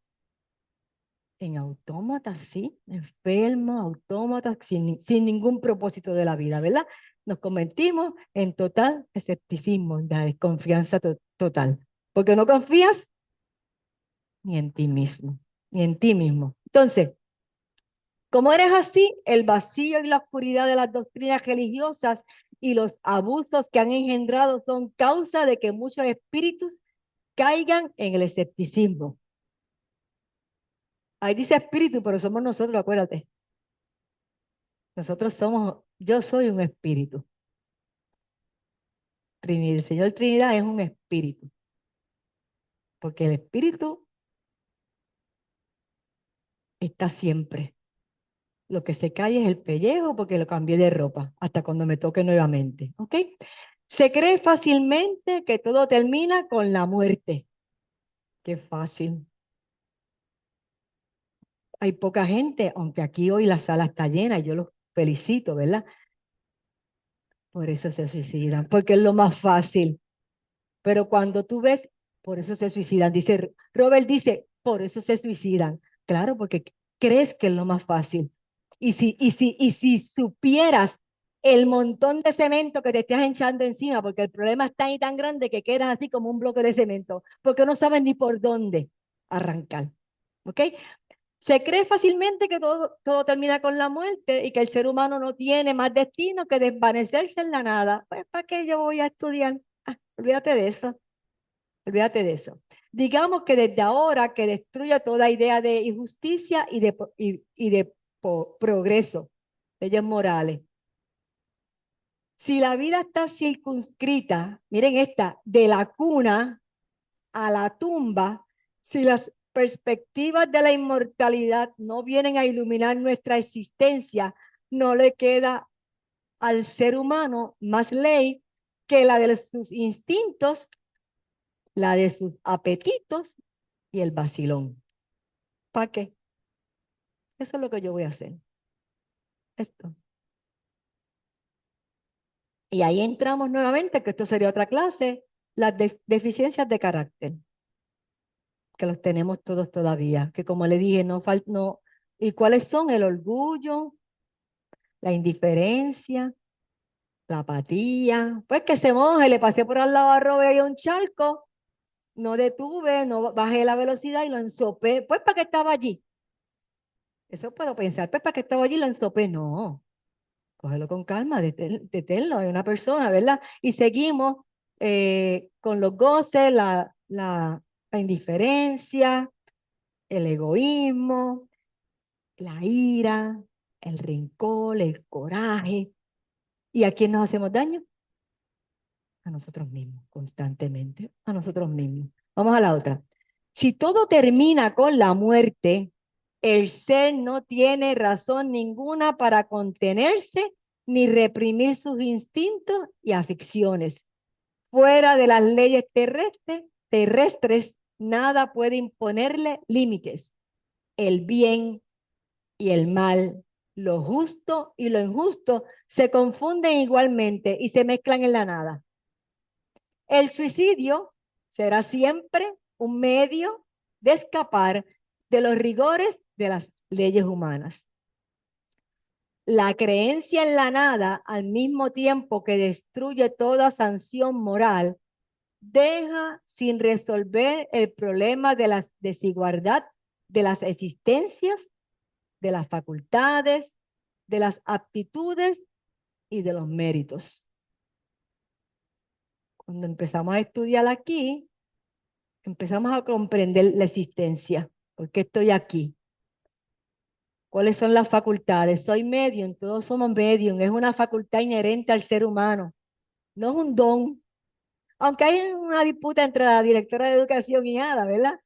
En autómatas, sí, enfermos, autómatas, sin ningún propósito de la vida, ¿verdad? Nos convertimos en total escepticismo, en la desconfianza total, porque no confías ni en ti mismo, ni en ti mismo. Entonces, como eres así, el vacío y la oscuridad de las doctrinas religiosas y los abusos que han engendrado son causa de que muchos espíritus caigan en el escepticismo. Ahí dice espíritu, pero somos nosotros, acuérdate. Nosotros somos, yo soy un espíritu. Trinidad, el Señor Trinidad es un espíritu, porque el espíritu está siempre. Lo que se cae es el pellejo porque lo cambié de ropa hasta cuando me toque nuevamente, ¿ok? Se cree fácilmente que todo termina con la muerte. Qué fácil. Hay poca gente, aunque aquí hoy la sala está llena y yo los felicito, ¿verdad? Por eso se suicidan, porque es lo más fácil. Pero cuando tú ves, por eso se suicidan. Dice, Robert dice, por eso se suicidan. Claro, porque crees que es lo más fácil. Y si supieras el montón de cemento que te estás echando encima, porque el problema es tan y tan grande que quedas así como un bloque de cemento, porque no sabes ni por dónde arrancar. ¿Ok? Se cree fácilmente que todo termina con la muerte y que el ser humano no tiene más destino que desvanecerse en la nada. Pues, ¿para qué yo voy a estudiar? Olvídate de eso. Olvídate de eso. Digamos que desde ahora que destruya toda idea de injusticia y de progreso, leyes morales. Si la vida está circunscrita, miren esta, de la cuna a la tumba, si las perspectivas de la inmortalidad no vienen a iluminar nuestra existencia, no le queda al ser humano más ley que la de sus instintos, la de sus apetitos y el vacilón. ¿Para qué? Eso es lo que yo voy a hacer. Esto. Y ahí entramos nuevamente, que esto sería otra clase, las deficiencias de carácter, que los tenemos todos todavía, que como le dije, no. ¿Y cuáles son? El orgullo, la indiferencia, la apatía. Pues que se moje, le pasé por al lado a Robert y a un charco, no detuve, no bajé la velocidad y lo ensopé. Pues para qué estaba allí. Eso puedo pensar, pues para qué estaba allí y lo ensopé. No, cógelo con calma, deténlo, es una persona, ¿verdad? Y seguimos con los goces, la indiferencia, el egoísmo, la ira, el rencor, el coraje. ¿Y a quién nos hacemos daño? A nosotros mismos, constantemente, a nosotros mismos. Vamos a la otra. Si todo termina con la muerte, el ser no tiene razón ninguna para contenerse ni reprimir sus instintos y aficiones. Fuera de las leyes terrestres, nada puede imponerle límites. El bien y el mal, lo justo y lo injusto se confunden igualmente y se mezclan en la nada. El suicidio será siempre un medio de escapar de los rigores de las leyes humanas. La creencia en la nada, al mismo tiempo que destruye toda sanción moral, deja sin resolver el problema de la desigualdad de las existencias, de las facultades, de las aptitudes y de los méritos. Cuando empezamos a estudiar aquí, empezamos a comprender la existencia. ¿Por qué estoy aquí? ¿Cuáles son las facultades? Soy medium, todos somos medium, es una facultad inherente al ser humano, no es un don. Aunque hay una disputa entre la directora de educación y Ada, ¿verdad?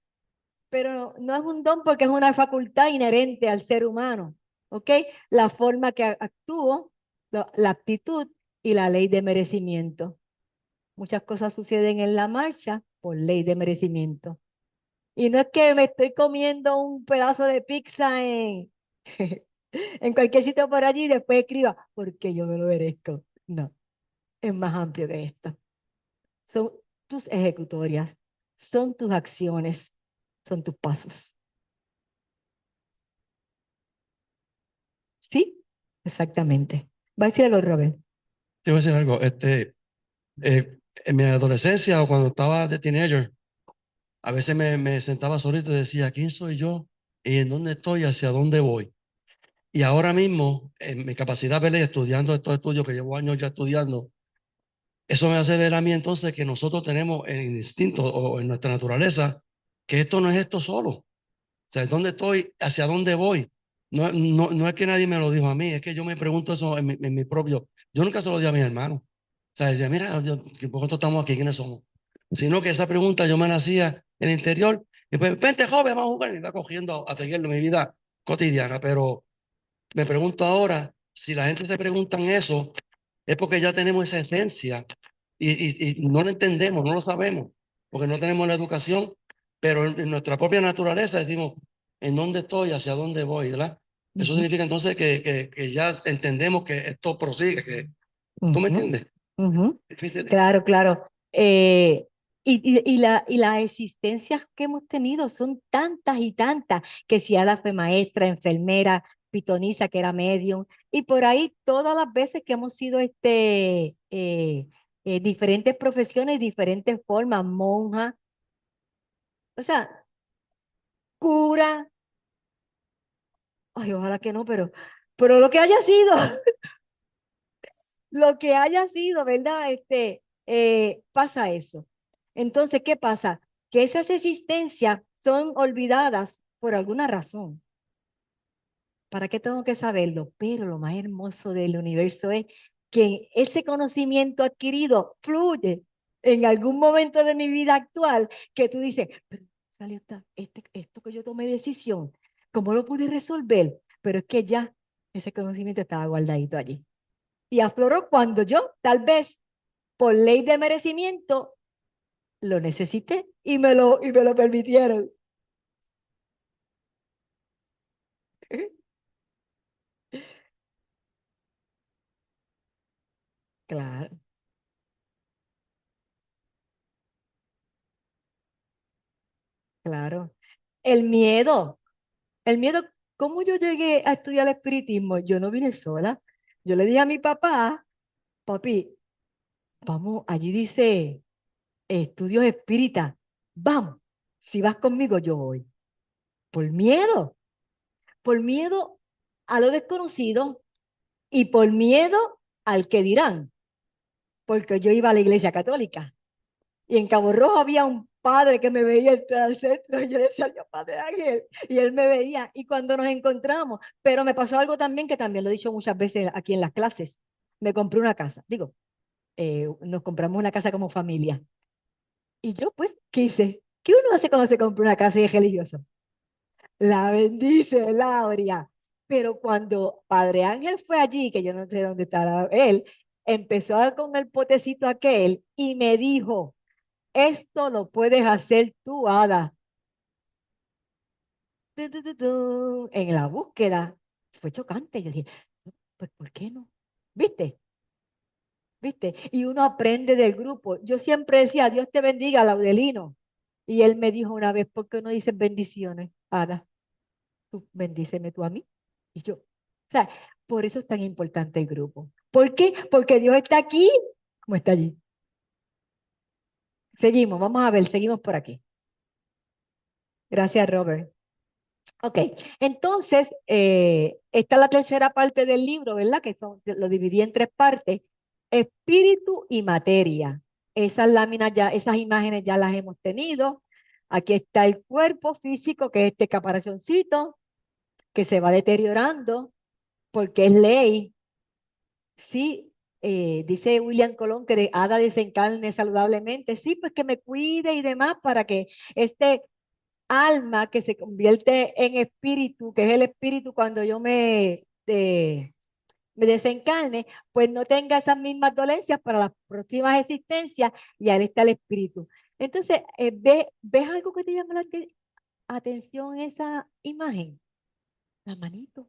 Pero no es un don porque es una facultad inherente al ser humano, ¿ok? La forma que actúo, la aptitud y la ley de merecimiento. Muchas cosas suceden en la marcha por ley de merecimiento. Y no es que me estoy comiendo un pedazo de pizza en cualquier sitio por allí y después escriba, porque yo me lo merezco. No, es más amplio que esto. Son tus ejecutorias, son tus acciones, son tus pasos. ¿Sí? Exactamente. Va a decirlo, Robert. Te voy a decir algo, en mi adolescencia o cuando estaba de teenager, a veces me sentaba solito y decía, ¿quién soy yo? ¿Y en dónde estoy? ¿Hacia dónde voy? Y ahora mismo, en mi capacidad de ver, estudiando estos estudios que llevo años ya estudiando, eso me hace ver a mí entonces que nosotros tenemos el instinto o en nuestra naturaleza que esto no es esto solo. O sea, ¿dónde estoy? ¿Hacia dónde voy? No es que nadie me lo dijo a mí, es que yo me pregunto eso en mi propio. Yo nunca se lo di a mis hermanos. O sea, decía, mira, ¿por qué estamos aquí? ¿Quiénes somos? Sino que esa pregunta yo me la hacía en el interior. Y pues, vente, joven, vamos a jugar. Y me va cogiendo a seguir mi vida cotidiana. Pero me pregunto ahora, si la gente se preguntan eso, es porque ya tenemos esa esencia y no lo entendemos, no lo sabemos, porque no tenemos la educación, pero en nuestra propia naturaleza decimos, ¿en dónde estoy? ¿Hacia dónde voy? ¿Verdad? Eso Ujú, significa entonces que ya entendemos que esto prosigue, que, ¿tú me ujú, entiendes? ujú. Difícil. Claro, claro. Y las existencias que hemos tenido son tantas y tantas, que si Ada fue maestra, enfermera, pitonisa, que era medium, y por ahí todas las veces que hemos sido diferentes profesiones, diferentes formas, monja, o sea, cura, ay, ojalá que no, pero lo que haya sido, lo que haya sido, ¿verdad? Pasa eso. Entonces, ¿qué pasa? Que esas existencias son olvidadas por alguna razón. ¿Para qué tengo que saberlo? Pero lo más hermoso del universo es que ese conocimiento adquirido fluye en algún momento de mi vida actual que tú dices, pero salió esto que yo tomé decisión, ¿cómo lo pude resolver? Pero es que ya ese conocimiento estaba guardadito allí. Y afloró cuando yo, tal vez, por ley de merecimiento, lo necesité y me lo permitieron. Claro, claro. El miedo, el miedo, ¿cómo yo llegué a estudiar espiritismo? Yo no vine sola. Yo le dije a mi papá, papi, vamos, allí dice estudios espíritas, vamos, si vas conmigo yo voy. Por miedo a lo desconocido y por miedo al que dirán, porque yo iba a la iglesia católica. Y en Cabo Rojo había un padre que me veía entrar al centro y yo decía, Dios Padre Ángel, y él me veía. Y cuando nos encontramos, pero me pasó algo también que también lo he dicho muchas veces aquí en las clases, me compré una casa, digo, nos compramos una casa como familia. Y yo pues quise, ¿qué uno hace cuando se compra una casa y es religioso? La bendice, Lauria. Pero cuando Padre Ángel fue allí, que yo no sé dónde estará él, empezó con el potecito aquel y me dijo, esto lo puedes hacer tú, Ada. Tu, tu, tu, tu. En la búsqueda fue chocante. Yo dije, pues ¿por qué no? ¿Viste? ¿Viste? Y uno aprende del grupo. Yo siempre decía, Dios te bendiga, Laudelino. Y él me dijo una vez, ¿por qué no dices bendiciones, Ada? Tú bendíceme tú a mí. Y yo, o sea, por eso es tan importante el grupo. ¿Por qué? Porque Dios está aquí, como está allí. Seguimos, vamos a ver, seguimos por aquí. Gracias, Robert. Ok, entonces, esta es la tercera parte del libro, ¿verdad? Lo dividí en tres partes, espíritu y materia. Esas láminas ya, esas imágenes ya las hemos tenido. Aquí está el cuerpo físico, que es este caparazoncito, que se va deteriorando, porque es ley. Sí, dice William Colón que Ada desencarne saludablemente. Sí, pues que me cuide y demás para que este alma que se convierte en espíritu, que es el espíritu cuando yo me desencarne, pues no tenga esas mismas dolencias para las próximas existencias y ahí está el espíritu. Entonces, ¿ves algo que te llama la atención esa imagen? La manito.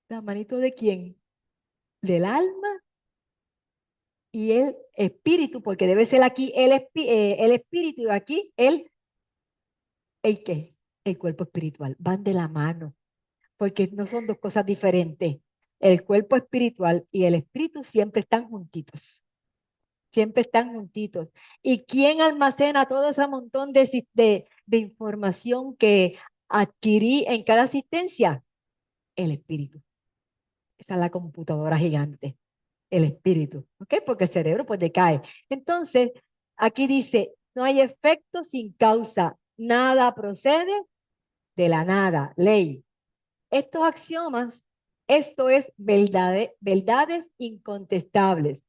¿La manito de quién? Del alma y el espíritu, porque debe ser aquí el espíritu y aquí el qué, el cuerpo espiritual. Van de la mano, porque no son dos cosas diferentes. El cuerpo espiritual y el espíritu siempre están juntitos, siempre están juntitos. ¿Y quién almacena todo ese montón de información que adquirí en cada asistencia? El espíritu. Esa es la computadora gigante, el espíritu, ¿ok? Porque el cerebro pues decae. Entonces, aquí dice, no hay efecto sin causa, nada procede de la nada, ley. Estos axiomas, esto es verdades incontestables.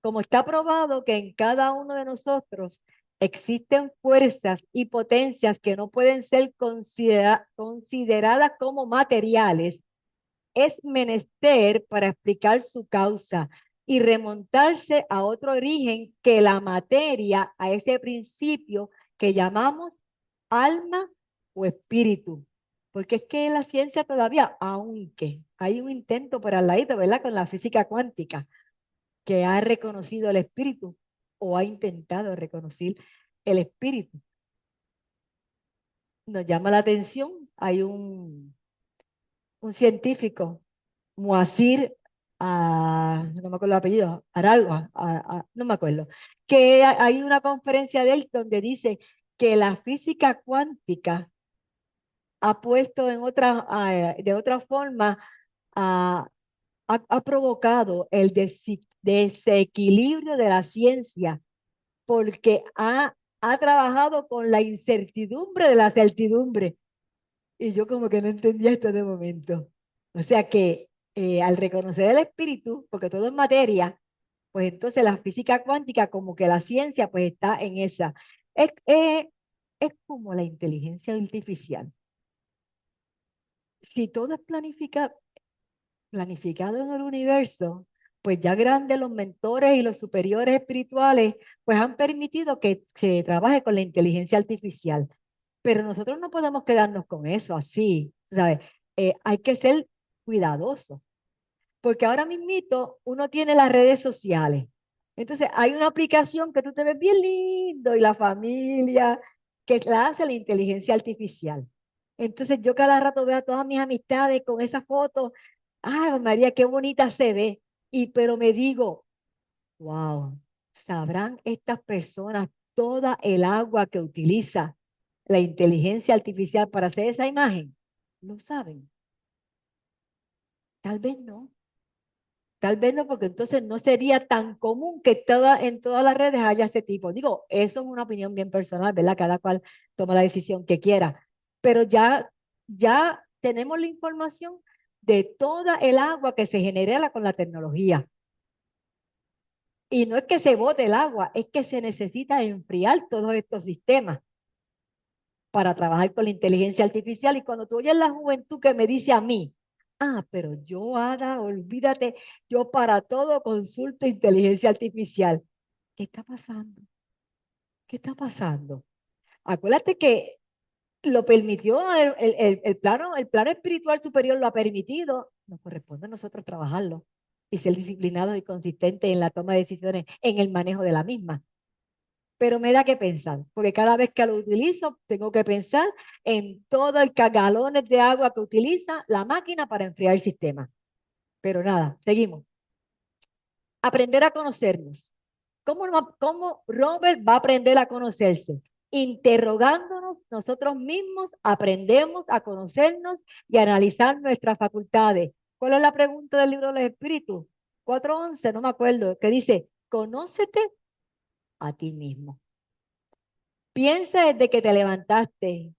Como está probado que en cada uno de nosotros existen fuerzas y potencias que no pueden ser consideradas como materiales, es menester para explicar su causa y remontarse a otro origen que la materia, a ese principio que llamamos alma o espíritu. Porque es que la ciencia todavía, aunque hay un intento por al ladito, ¿verdad? Con la física cuántica, que ha reconocido el espíritu o ha intentado reconocer el espíritu. Nos llama la atención, hay un científico, Moacir, no me acuerdo el apellido, Aragua, no me acuerdo, que hay una conferencia de él donde dice que la física cuántica ha puesto de otra forma, ah, ha provocado el desequilibrio de la ciencia porque ha trabajado con la incertidumbre de la certidumbre. Y yo como que no entendía esto de momento. O sea que al reconocer el espíritu, porque todo es materia, pues entonces la física cuántica, como que la ciencia, pues está en esa. Es, eh, es como la inteligencia artificial. Si todo es planificado en el universo, pues ya grandes los mentores y los superiores espirituales, pues han permitido que se trabaje con la inteligencia artificial. Pero nosotros no podemos quedarnos con eso así, ¿sabes? Hay que ser cuidadosos, porque ahora mismito uno tiene las redes sociales. Entonces hay una aplicación que tú te ves bien lindo y la familia que la hace la inteligencia artificial. Entonces yo cada rato veo a todas mis amistades con esa foto. Ay, María, qué bonita se ve. Y pero me digo, wow, ¿sabrán estas personas toda el agua que utiliza la inteligencia artificial para hacer esa imagen? ¿Lo saben? Tal vez no. Tal vez no, porque entonces no sería tan común que en todas las redes haya ese tipo. Digo, eso es una opinión bien personal, ¿verdad? Cada cual toma la decisión que quiera. Pero ya tenemos la información de toda el agua que se genera con la tecnología. Y no es que se bote el agua, es que se necesita enfriar todos estos sistemas para trabajar con la inteligencia artificial. Y cuando tú oyes la juventud que me dice a mí, ah, pero yo, Ada, olvídate, yo para todo consulto inteligencia artificial. ¿Qué está pasando? ¿Qué está pasando? Acuérdate que lo permitió el plano espiritual superior lo ha permitido. Nos corresponde a nosotros trabajarlo y ser disciplinados y consistentes en la toma de decisiones, en el manejo de la misma. Pero me da que pensar, porque cada vez que lo utilizo, tengo que pensar en todo el galones de agua que utiliza la máquina para enfriar el sistema. Pero nada, seguimos. Aprender a conocernos. ¿Cómo Robert va a aprender a conocerse? Interrogándonos nosotros mismos, aprendemos a conocernos y a analizar nuestras facultades. ¿Cuál es la pregunta del libro de los Espíritus? 4:11, no me acuerdo, que dice, conócete a ti mismo. Piensa desde que te levantaste,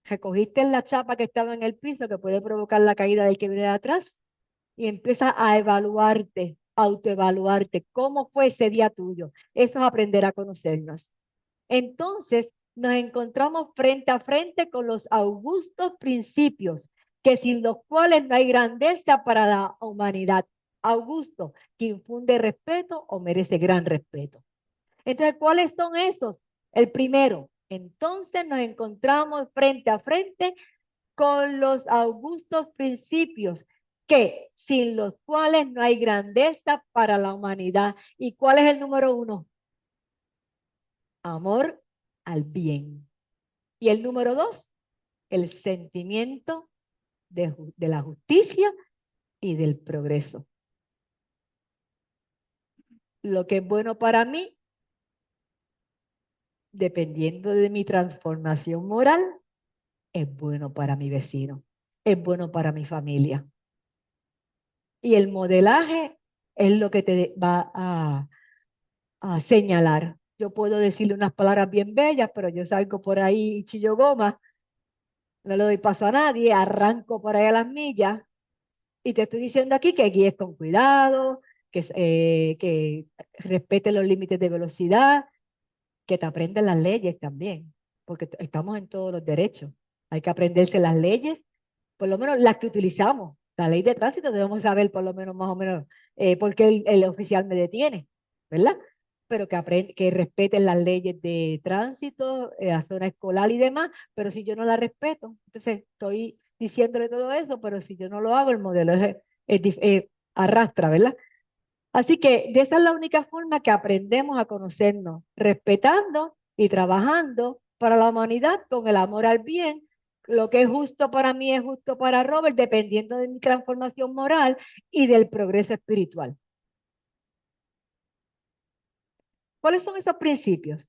recogiste la chapa que estaba en el piso que puede provocar la caída del que viene de atrás y empieza a evaluarte, autoevaluarte, cómo fue ese día tuyo. Eso es aprender a conocernos. Entonces nos encontramos frente a frente con los augustos principios, que sin los cuales no hay grandeza para la humanidad. Augusto, que infunde respeto o merece gran respeto. Entonces, ¿cuáles son esos? El primero, entonces nos encontramos frente a frente con los augustos principios, que sin los cuales no hay grandeza para la humanidad. ¿Y cuál es el número uno? Amor al bien. Y el número dos, el sentimiento de la justicia y del progreso. Lo que es bueno para mí, dependiendo de mi transformación moral, es bueno para mi vecino, es bueno para mi familia. Y el modelaje es lo que te va a señalar. Yo puedo decirle unas palabras bien bellas, pero yo salgo por ahí y chillo goma, no le doy paso a nadie, arranco por ahí a las millas y te estoy diciendo aquí que guíes con cuidado, que respete los límites de velocidad, que te aprendas las leyes también, porque estamos en todos los derechos. Hay que aprenderse las leyes, por lo menos las que utilizamos. La ley de tránsito debemos saber por lo menos más o menos por qué el oficial me detiene, ¿verdad? Pero que respeten las leyes de tránsito, la zona escolar y demás, pero si yo no la respeto, entonces estoy diciéndole todo eso, pero si yo no lo hago, el modelo arrastra, ¿verdad? Así que de esa es la única forma que aprendemos a conocernos, respetando y trabajando para la humanidad con el amor al bien. Lo que es justo para mí es justo para Robert, dependiendo de mi transformación moral y del progreso espiritual. ¿Cuáles son esos principios?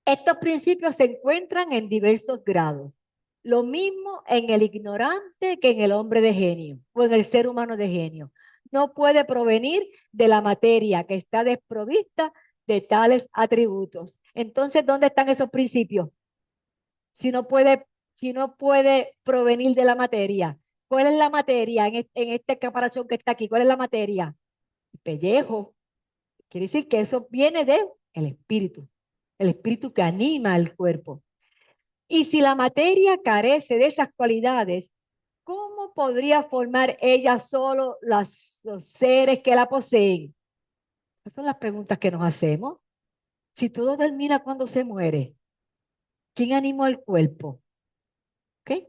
Estos principios se encuentran en diversos grados. Lo mismo en el ignorante que en el hombre de genio o en el ser humano de genio. No puede provenir de la materia que está desprovista de tales atributos. Entonces, ¿dónde están esos principios? Si no puede, si no puede provenir de la materia. ¿Cuál es la materia en este caparazón que está aquí? ¿Cuál es la materia? El pellejo. Quiere decir que eso viene de el espíritu que anima al cuerpo. Y si la materia carece de esas cualidades, ¿cómo podría formar ella solo los seres que la poseen? Esas son las preguntas que nos hacemos. Si todo termina cuando se muere, ¿quién animó el cuerpo? ¿Ok?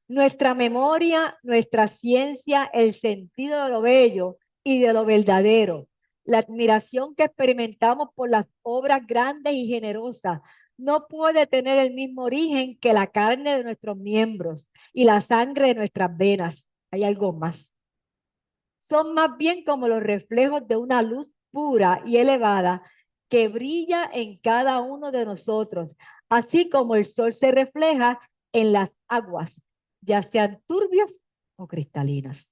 Nuestra memoria, nuestra ciencia, el sentido de lo bello y de lo verdadero, la admiración que experimentamos por las obras grandes y generosas, no puede tener el mismo origen que la carne de nuestros miembros y la sangre de nuestras venas. Hay algo más. Son más bien como los reflejos de una luz pura y elevada que brilla en cada uno de nosotros, así como el sol se refleja en las aguas, ya sean turbias o cristalinas.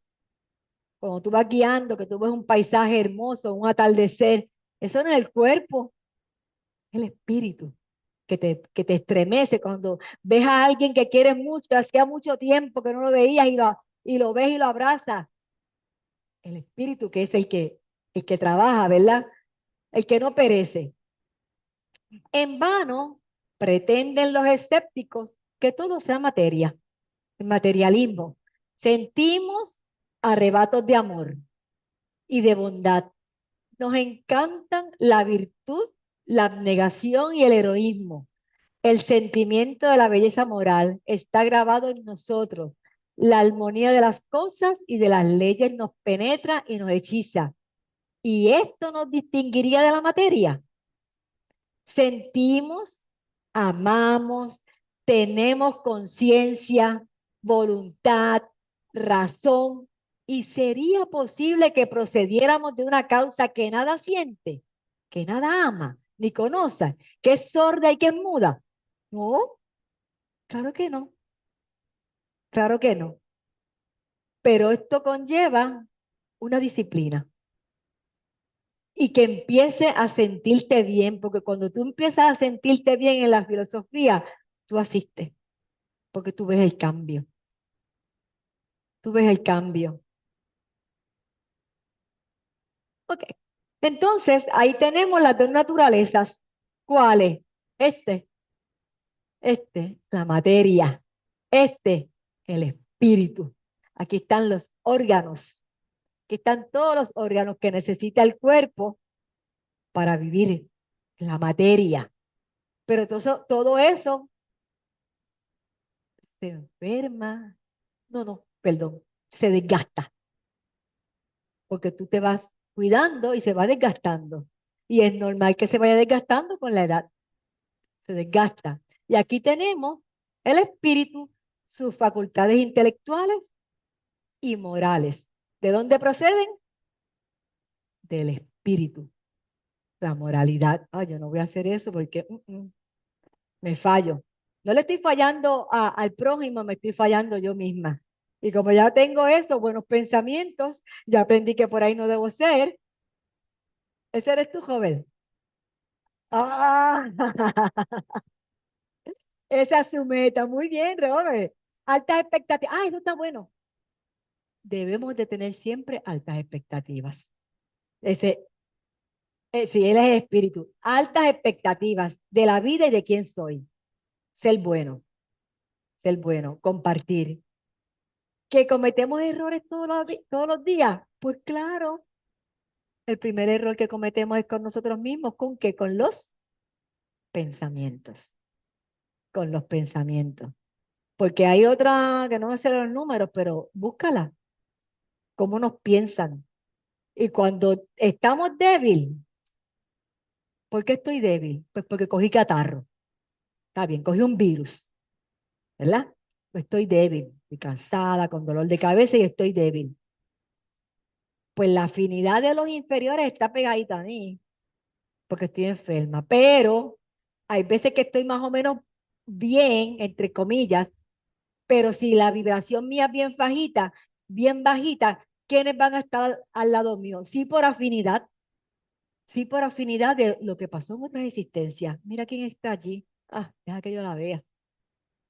Cuando tú vas guiando, que tú ves un paisaje hermoso, un atardecer, eso no es el cuerpo, es el espíritu que te estremece cuando ves a alguien que quieres mucho, hacía mucho tiempo que no lo veías y lo ves y lo abrazas. El espíritu que es el que trabaja, ¿verdad? El que no perece. En vano pretenden los escépticos que todo sea materia, el materialismo. Sentimos arrebatos de amor y de bondad. Nos encantan la virtud, la abnegación y el heroísmo. El sentimiento de la belleza moral está grabado en nosotros. La armonía de las cosas y de las leyes nos penetra y nos hechiza. ¿Y esto nos distinguiría de la materia? Sentimos, amamos, tenemos conciencia, voluntad, razón, y sería posible que procediéramos de una causa que nada siente, que nada ama, ni conoce, que es sorda y que es muda. No, claro que no, claro que no. Pero esto conlleva una disciplina y que empiece a sentirte bien, porque cuando tú empiezas a sentirte bien en la filosofía, tú asistes, porque tú ves el cambio, tú ves el cambio. Ok, entonces ahí tenemos las dos naturalezas. ¿Cuáles? Este, la materia, el espíritu. Aquí están los órganos, aquí están todos los órganos que necesita el cuerpo para vivir, la materia. Pero todo eso se enferma. No, no, perdón, se desgasta, porque tú te vas cuidando y se va desgastando. Y es normal que se vaya desgastando con la edad, se desgasta. Y aquí tenemos el espíritu, sus facultades intelectuales y morales. ¿De dónde proceden? Del espíritu, la moralidad. Ay, yo no voy a hacer eso porque me fallo. No le estoy fallando al prójimo, me estoy fallando yo misma. Y como ya tengo esos buenos pensamientos, ya aprendí que por ahí no debo ser. Ese eres tú, joven. Ah, esa es su meta. Muy bien, Robert. Altas expectativas. Ah, eso está bueno. Debemos de tener siempre altas expectativas. Ese, sí, él es espíritu. Altas expectativas de la vida y de quién soy. Ser bueno, compartir. ¿Que cometemos errores todos los días? Pues claro, el primer error que cometemos es con nosotros mismos. ¿Con qué? Con los pensamientos. Con los pensamientos. Porque hay otra, que no me sé los números, pero búscala. ¿Cómo nos piensan? Y cuando estamos débil, ¿por qué estoy débil? Pues porque cogí catarro. Está bien, cogí un virus, ¿verdad? Pues estoy débil, estoy cansada, con dolor de cabeza y estoy débil. Pues la afinidad de los inferiores está pegadita a mí, porque estoy enferma. Pero hay veces que estoy más o menos bien, entre comillas, pero si la vibración mía es bien bajita, ¿quiénes van a estar al lado mío? Sí por afinidad de lo que pasó en otras existencias. Mira quién está allí. Ah, deja que yo la vea.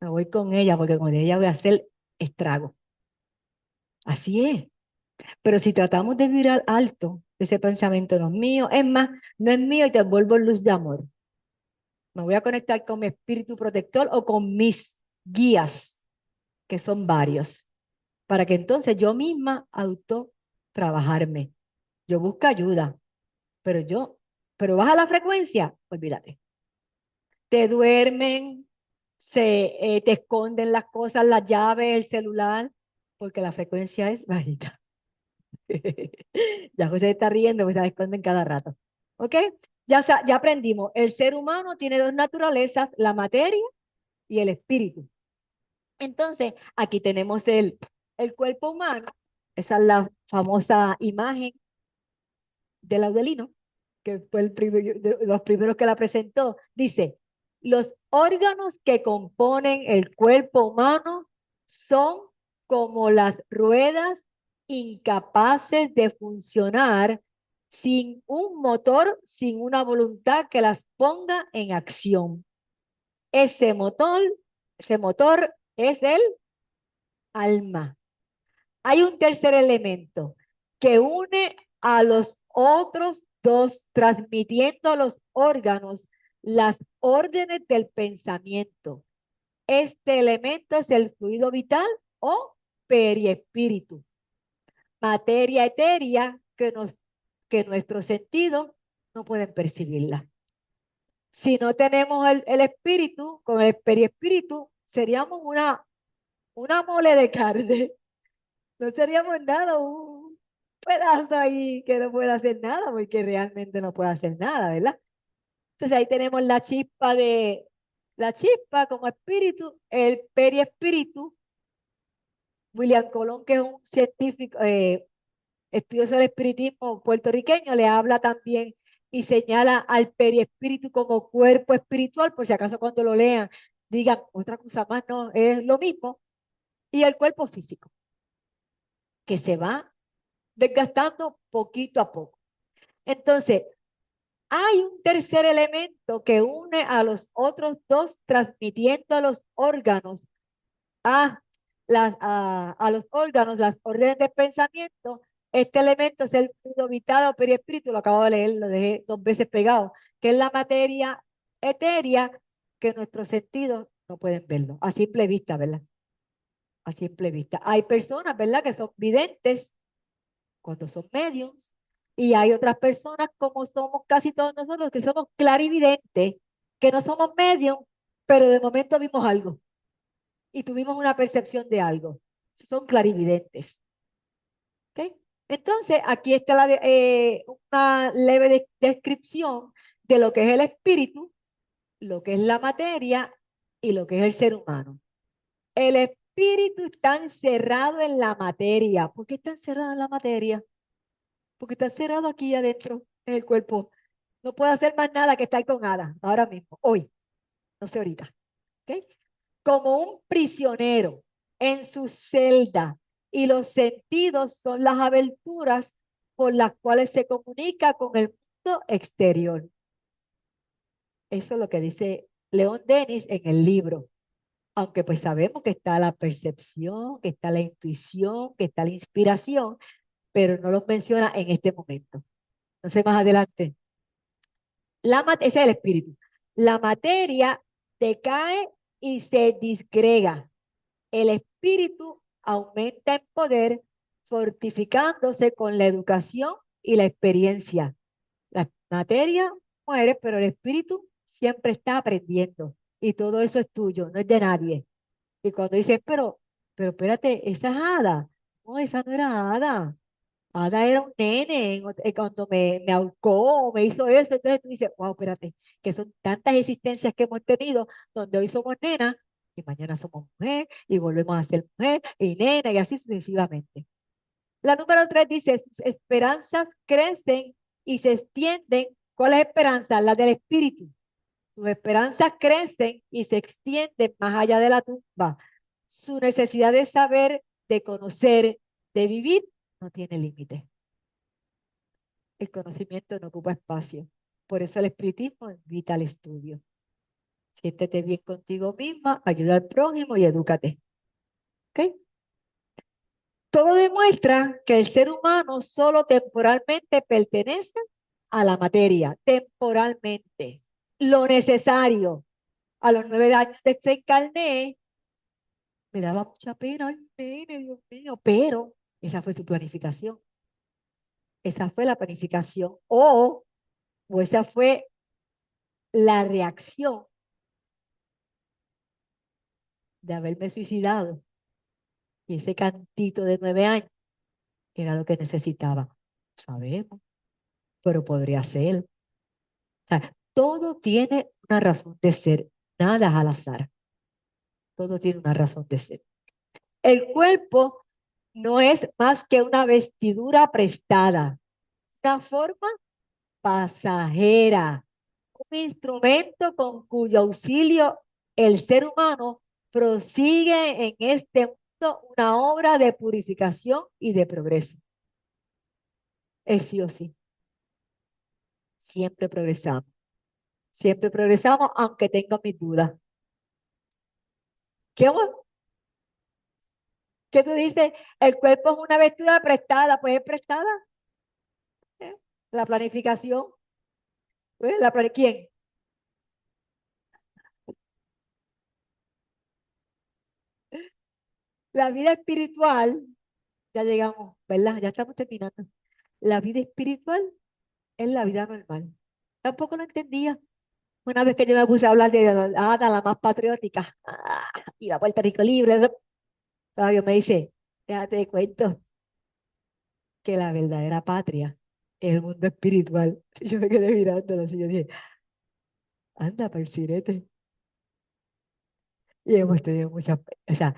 Me voy con ella porque con ella voy a hacer estrago. Así es. Pero si tratamos de vibrar alto, ese pensamiento no es mío, es más, no es mío y te envuelvo en luz de amor. Me voy a conectar con mi espíritu protector o con mis guías, que son varios. para que entonces yo misma auto trabajarme. Yo busco ayuda, pero baja la frecuencia, olvídate. Te duermen, te esconden las cosas, las llaves, el celular, porque la frecuencia es bajita. Ya José está riendo, pues se la esconden cada rato. ¿Ok? Ya aprendimos. El ser humano tiene dos naturalezas, la materia y el espíritu. Entonces, aquí tenemos el cuerpo humano. Esa es la famosa imagen del Laudelino, que fue de los primeros que la presentó. Dice, los órganos que componen el cuerpo humano son como las ruedas incapaces de funcionar sin un motor, sin una voluntad que las ponga en acción. Ese motor, ese motor es el alma. Hay un tercer elemento que une a los otros dos, transmitiendo a los órganos las órdenes del pensamiento. Este elemento es el fluido vital o periespíritu, materia etérea que nuestros sentidos no pueden percibirla. Si no tenemos el espíritu, con el periespíritu, seríamos una mole de carne. No seríamos nada, un pedazo ahí que no puede hacer nada, porque realmente no puede hacer nada, ¿verdad? Entonces ahí tenemos la chispa como espíritu, el periespíritu. William Colón, que es un científico, estudioso del espiritismo puertorriqueño, le habla también y señala al periespíritu como cuerpo espiritual, por si acaso cuando lo lean digan otra cosa más, no, es lo mismo, y el cuerpo físico, que se va desgastando poquito a poco. Entonces, hay un tercer elemento que une a los otros dos, transmitiendo a los órganos, a, a los órganos, las órdenes de pensamiento. Este elemento es el fluido vital o periespíritu, lo acabo de leer, lo dejé 2 veces pegado, que es la materia etérea que nuestros sentidos no pueden verlo, a simple vista, ¿verdad? A simple vista. Hay personas, ¿verdad?, que son videntes cuando son medios, y hay otras personas como somos casi todos nosotros, que somos clarividentes, que no somos medios, pero de momento vimos algo y tuvimos una percepción de algo. Son clarividentes. ¿Ok? Entonces, aquí está una leve descripción de lo que es el espíritu, lo que es la materia y lo que es el ser humano. El espíritu está encerrado en la materia. ¿Por qué está encerrado en la materia? Porque está cerrado aquí adentro, en el cuerpo. No puede hacer más nada que estar con Ada, ahora mismo, hoy, no sé ahorita. ¿Ok? Como un prisionero en su celda, y los sentidos son las aberturas por las cuales se comunica con el mundo exterior. Eso es lo que dice León Denis en el libro. Aunque pues sabemos que está la percepción, que está la intuición, que está la inspiración, pero no los menciona en este momento. Entonces más adelante. Ese es el espíritu. La materia decae y se disgrega. El espíritu aumenta en poder, fortificándose con la educación y la experiencia. La materia muere, pero el espíritu siempre está aprendiendo. Y todo eso es tuyo, no es de nadie. Y cuando dices, pero espérate, esa es Ada. No, esa no era Ada. Ada era un nene cuando me ahorcó, me hizo eso. Entonces tú dices, wow, espérate, que son tantas existencias que hemos tenido, donde hoy somos nenas y mañana somos mujer y volvemos a ser mujer y nena y así sucesivamente. La número 3 dice, sus esperanzas crecen y se extienden. ¿Cuál es esperanza? La del espíritu. Sus esperanzas crecen y se extienden más allá de la tumba. Su necesidad de saber, de conocer, de vivir, no tiene límite. El conocimiento no ocupa espacio. Por eso el espiritismo invita al estudio. Siéntete bien contigo misma, ayuda al prójimo y edúcate. ¿Ok? Todo demuestra que el ser humano solo temporalmente pertenece a la materia, temporalmente. Lo necesario. A los 9 años desencarné, Me daba mucha pena, ay, nene, Dios mío, pero esa fue su planificación. Esa fue la planificación. O esa fue la reacción de haberme suicidado. Y ese cantito de 9 años era lo que necesitaba. No sabemos, pero podría ser. O sea, todo tiene una razón de ser, nada es al azar. Todo tiene una razón de ser. El cuerpo no es más que una vestidura prestada, una forma pasajera, un instrumento con cuyo auxilio el ser humano prosigue en este mundo una obra de purificación y de progreso. Es sí o sí, siempre progresamos. Siempre progresamos, aunque tenga mis dudas. ¿Qué, qué tú dices? El cuerpo es una vestidura prestada, ¿la puedes prestada? ¿Eh? La planificación, ¿eh? ¿Quién? La vida espiritual, ya llegamos, ¿verdad? Ya estamos terminando. La vida espiritual es la vida normal. Tampoco lo entendía. Una vez que yo me puse a hablar de Ana, la más patriótica, iba a Puerto Rico libre, ¿no? Fabio me dice, déjate de cuento que la verdadera patria es el mundo espiritual. Y yo me quedé mirándolo así, yo dije, anda, para el sirete. Y hemos tenido muchas, o sea,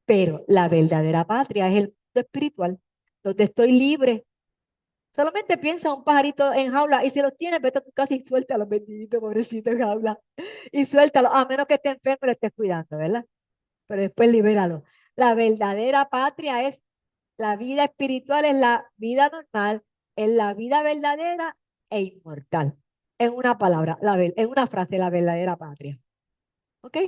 pero la verdadera patria es el mundo espiritual, donde estoy libre. Solamente piensa un pajarito en jaula y si los tienes, vete a tu casa y suéltalo, bendito, pobrecito en jaula. Y suéltalo, a menos que esté enfermo y lo estés cuidando, ¿verdad? Pero después libéralo. La verdadera patria es la vida espiritual, es la vida normal, es la vida verdadera e inmortal. En una palabra, en una frase, la verdadera patria. ¿Ok?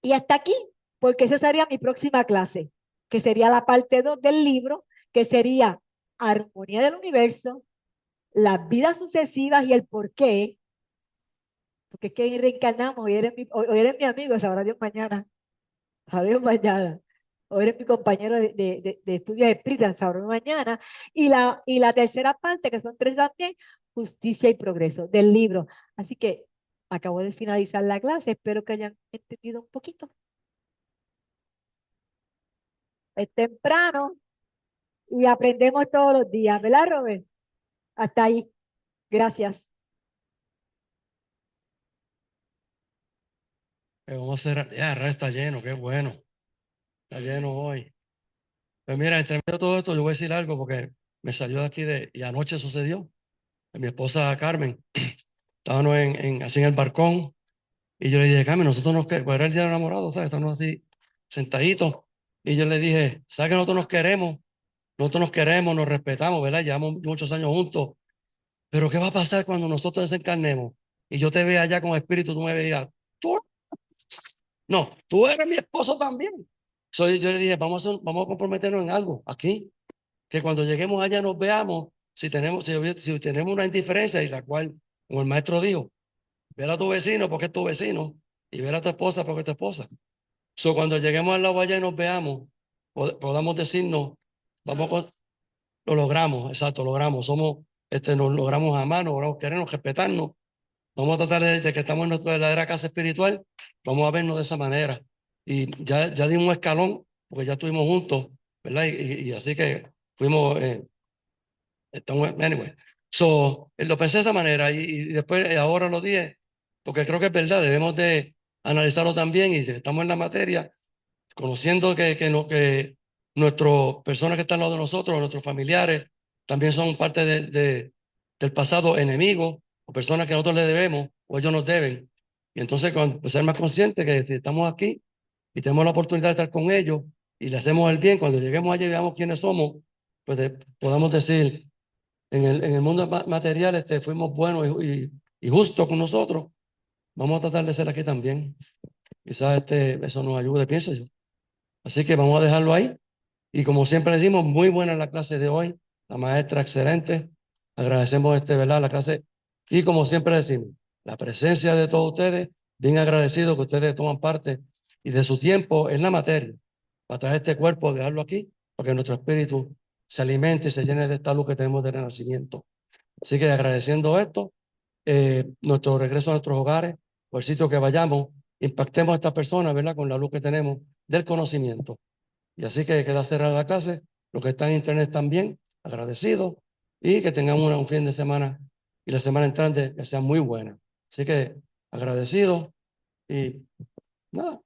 Y hasta aquí, porque esa sería mi próxima clase, que sería la parte 2 del libro, que sería Armonía del Universo, las vidas sucesivas y el por qué, porque es que reencarnamos, hoy eres mi amigo, sabrá Dios mañana, sabrá Dios mañana. Hoy eres mi compañero de estudios espíritas, sabrá Dios mañana. Y la tercera parte, que son tres también, justicia y progreso del libro. Así que acabo de finalizar la clase, espero que hayan entendido un poquito. Es temprano y aprendemos todos los días, ¿verdad, Robert? Hasta ahí. Gracias. Vamos a hacer, ya, ahora está lleno, qué bueno, está lleno hoy. Pues mira, entre medio de todo esto, yo voy a decir algo porque me salió de aquí y anoche sucedió. Mi esposa Carmen, estábamos así en el balcón y yo le dije, Carmen, nosotros nos queremos, era el día de enamorado, ¿sabes? Estamos así sentaditos y yo le dije, ¿sabes que nosotros nos queremos, nos respetamos, ¿verdad? Llevamos muchos años juntos, pero ¿qué va a pasar cuando nosotros desencarnemos? Y yo te vea allá con espíritu, tú me veas, tú, no, tú eres mi esposo también. Yo le dije, vamos a comprometernos en algo aquí, que cuando lleguemos allá nos veamos, si tenemos una indiferencia y la cual, como el maestro dijo, ver a tu vecino porque es tu vecino y ver a tu esposa porque es tu esposa. Cuando lleguemos al lado allá y nos veamos, podamos decirnos, vamos con, lo logramos, exacto, logramos, nos logramos amar, nos logramos querernos, respetarnos. Vamos a tratar de que estamos en nuestra verdadera casa espiritual, vamos a vernos de esa manera. Y ya dimos un escalón, porque ya estuvimos juntos, ¿verdad? Y así que fuimos, anyway. Lo pensé de esa manera y después ahora lo dije, porque creo que es verdad, debemos de analizarlo también y si estamos en la materia, conociendo que nuestras personas que están al lado de nosotros, nuestros familiares, también son parte del pasado enemigo o personas que nosotros le debemos o ellos nos deben. Y entonces pues, ser más conscientes que si estamos aquí y tenemos la oportunidad de estar con ellos y le hacemos el bien, cuando lleguemos allí y veamos quiénes somos, pues podamos decir, en el mundo material fuimos buenos y justos con nosotros, vamos a tratar de ser aquí también. Quizás eso nos ayude, pienso yo. Así que vamos a dejarlo ahí. Y como siempre decimos, muy buena la clase de hoy, la maestra excelente. Agradecemos ¿verdad? La clase. Y como siempre decimos, la presencia de todos ustedes, bien agradecidos que ustedes toman parte y de su tiempo en la materia para traer este cuerpo, dejarlo aquí, para que nuestro espíritu se alimente y se llene de esta luz que tenemos del renacimiento. Así que agradeciendo esto, nuestro regreso a nuestros hogares, por el sitio que vayamos, impactemos a estas personas, ¿verdad? Con la luz que tenemos del conocimiento. Y así que queda cerrada la clase. Los que están en internet también, agradecidos. Y que tengamos un fin de semana y la semana entrante que sea muy buena. Así que agradecidos y nada.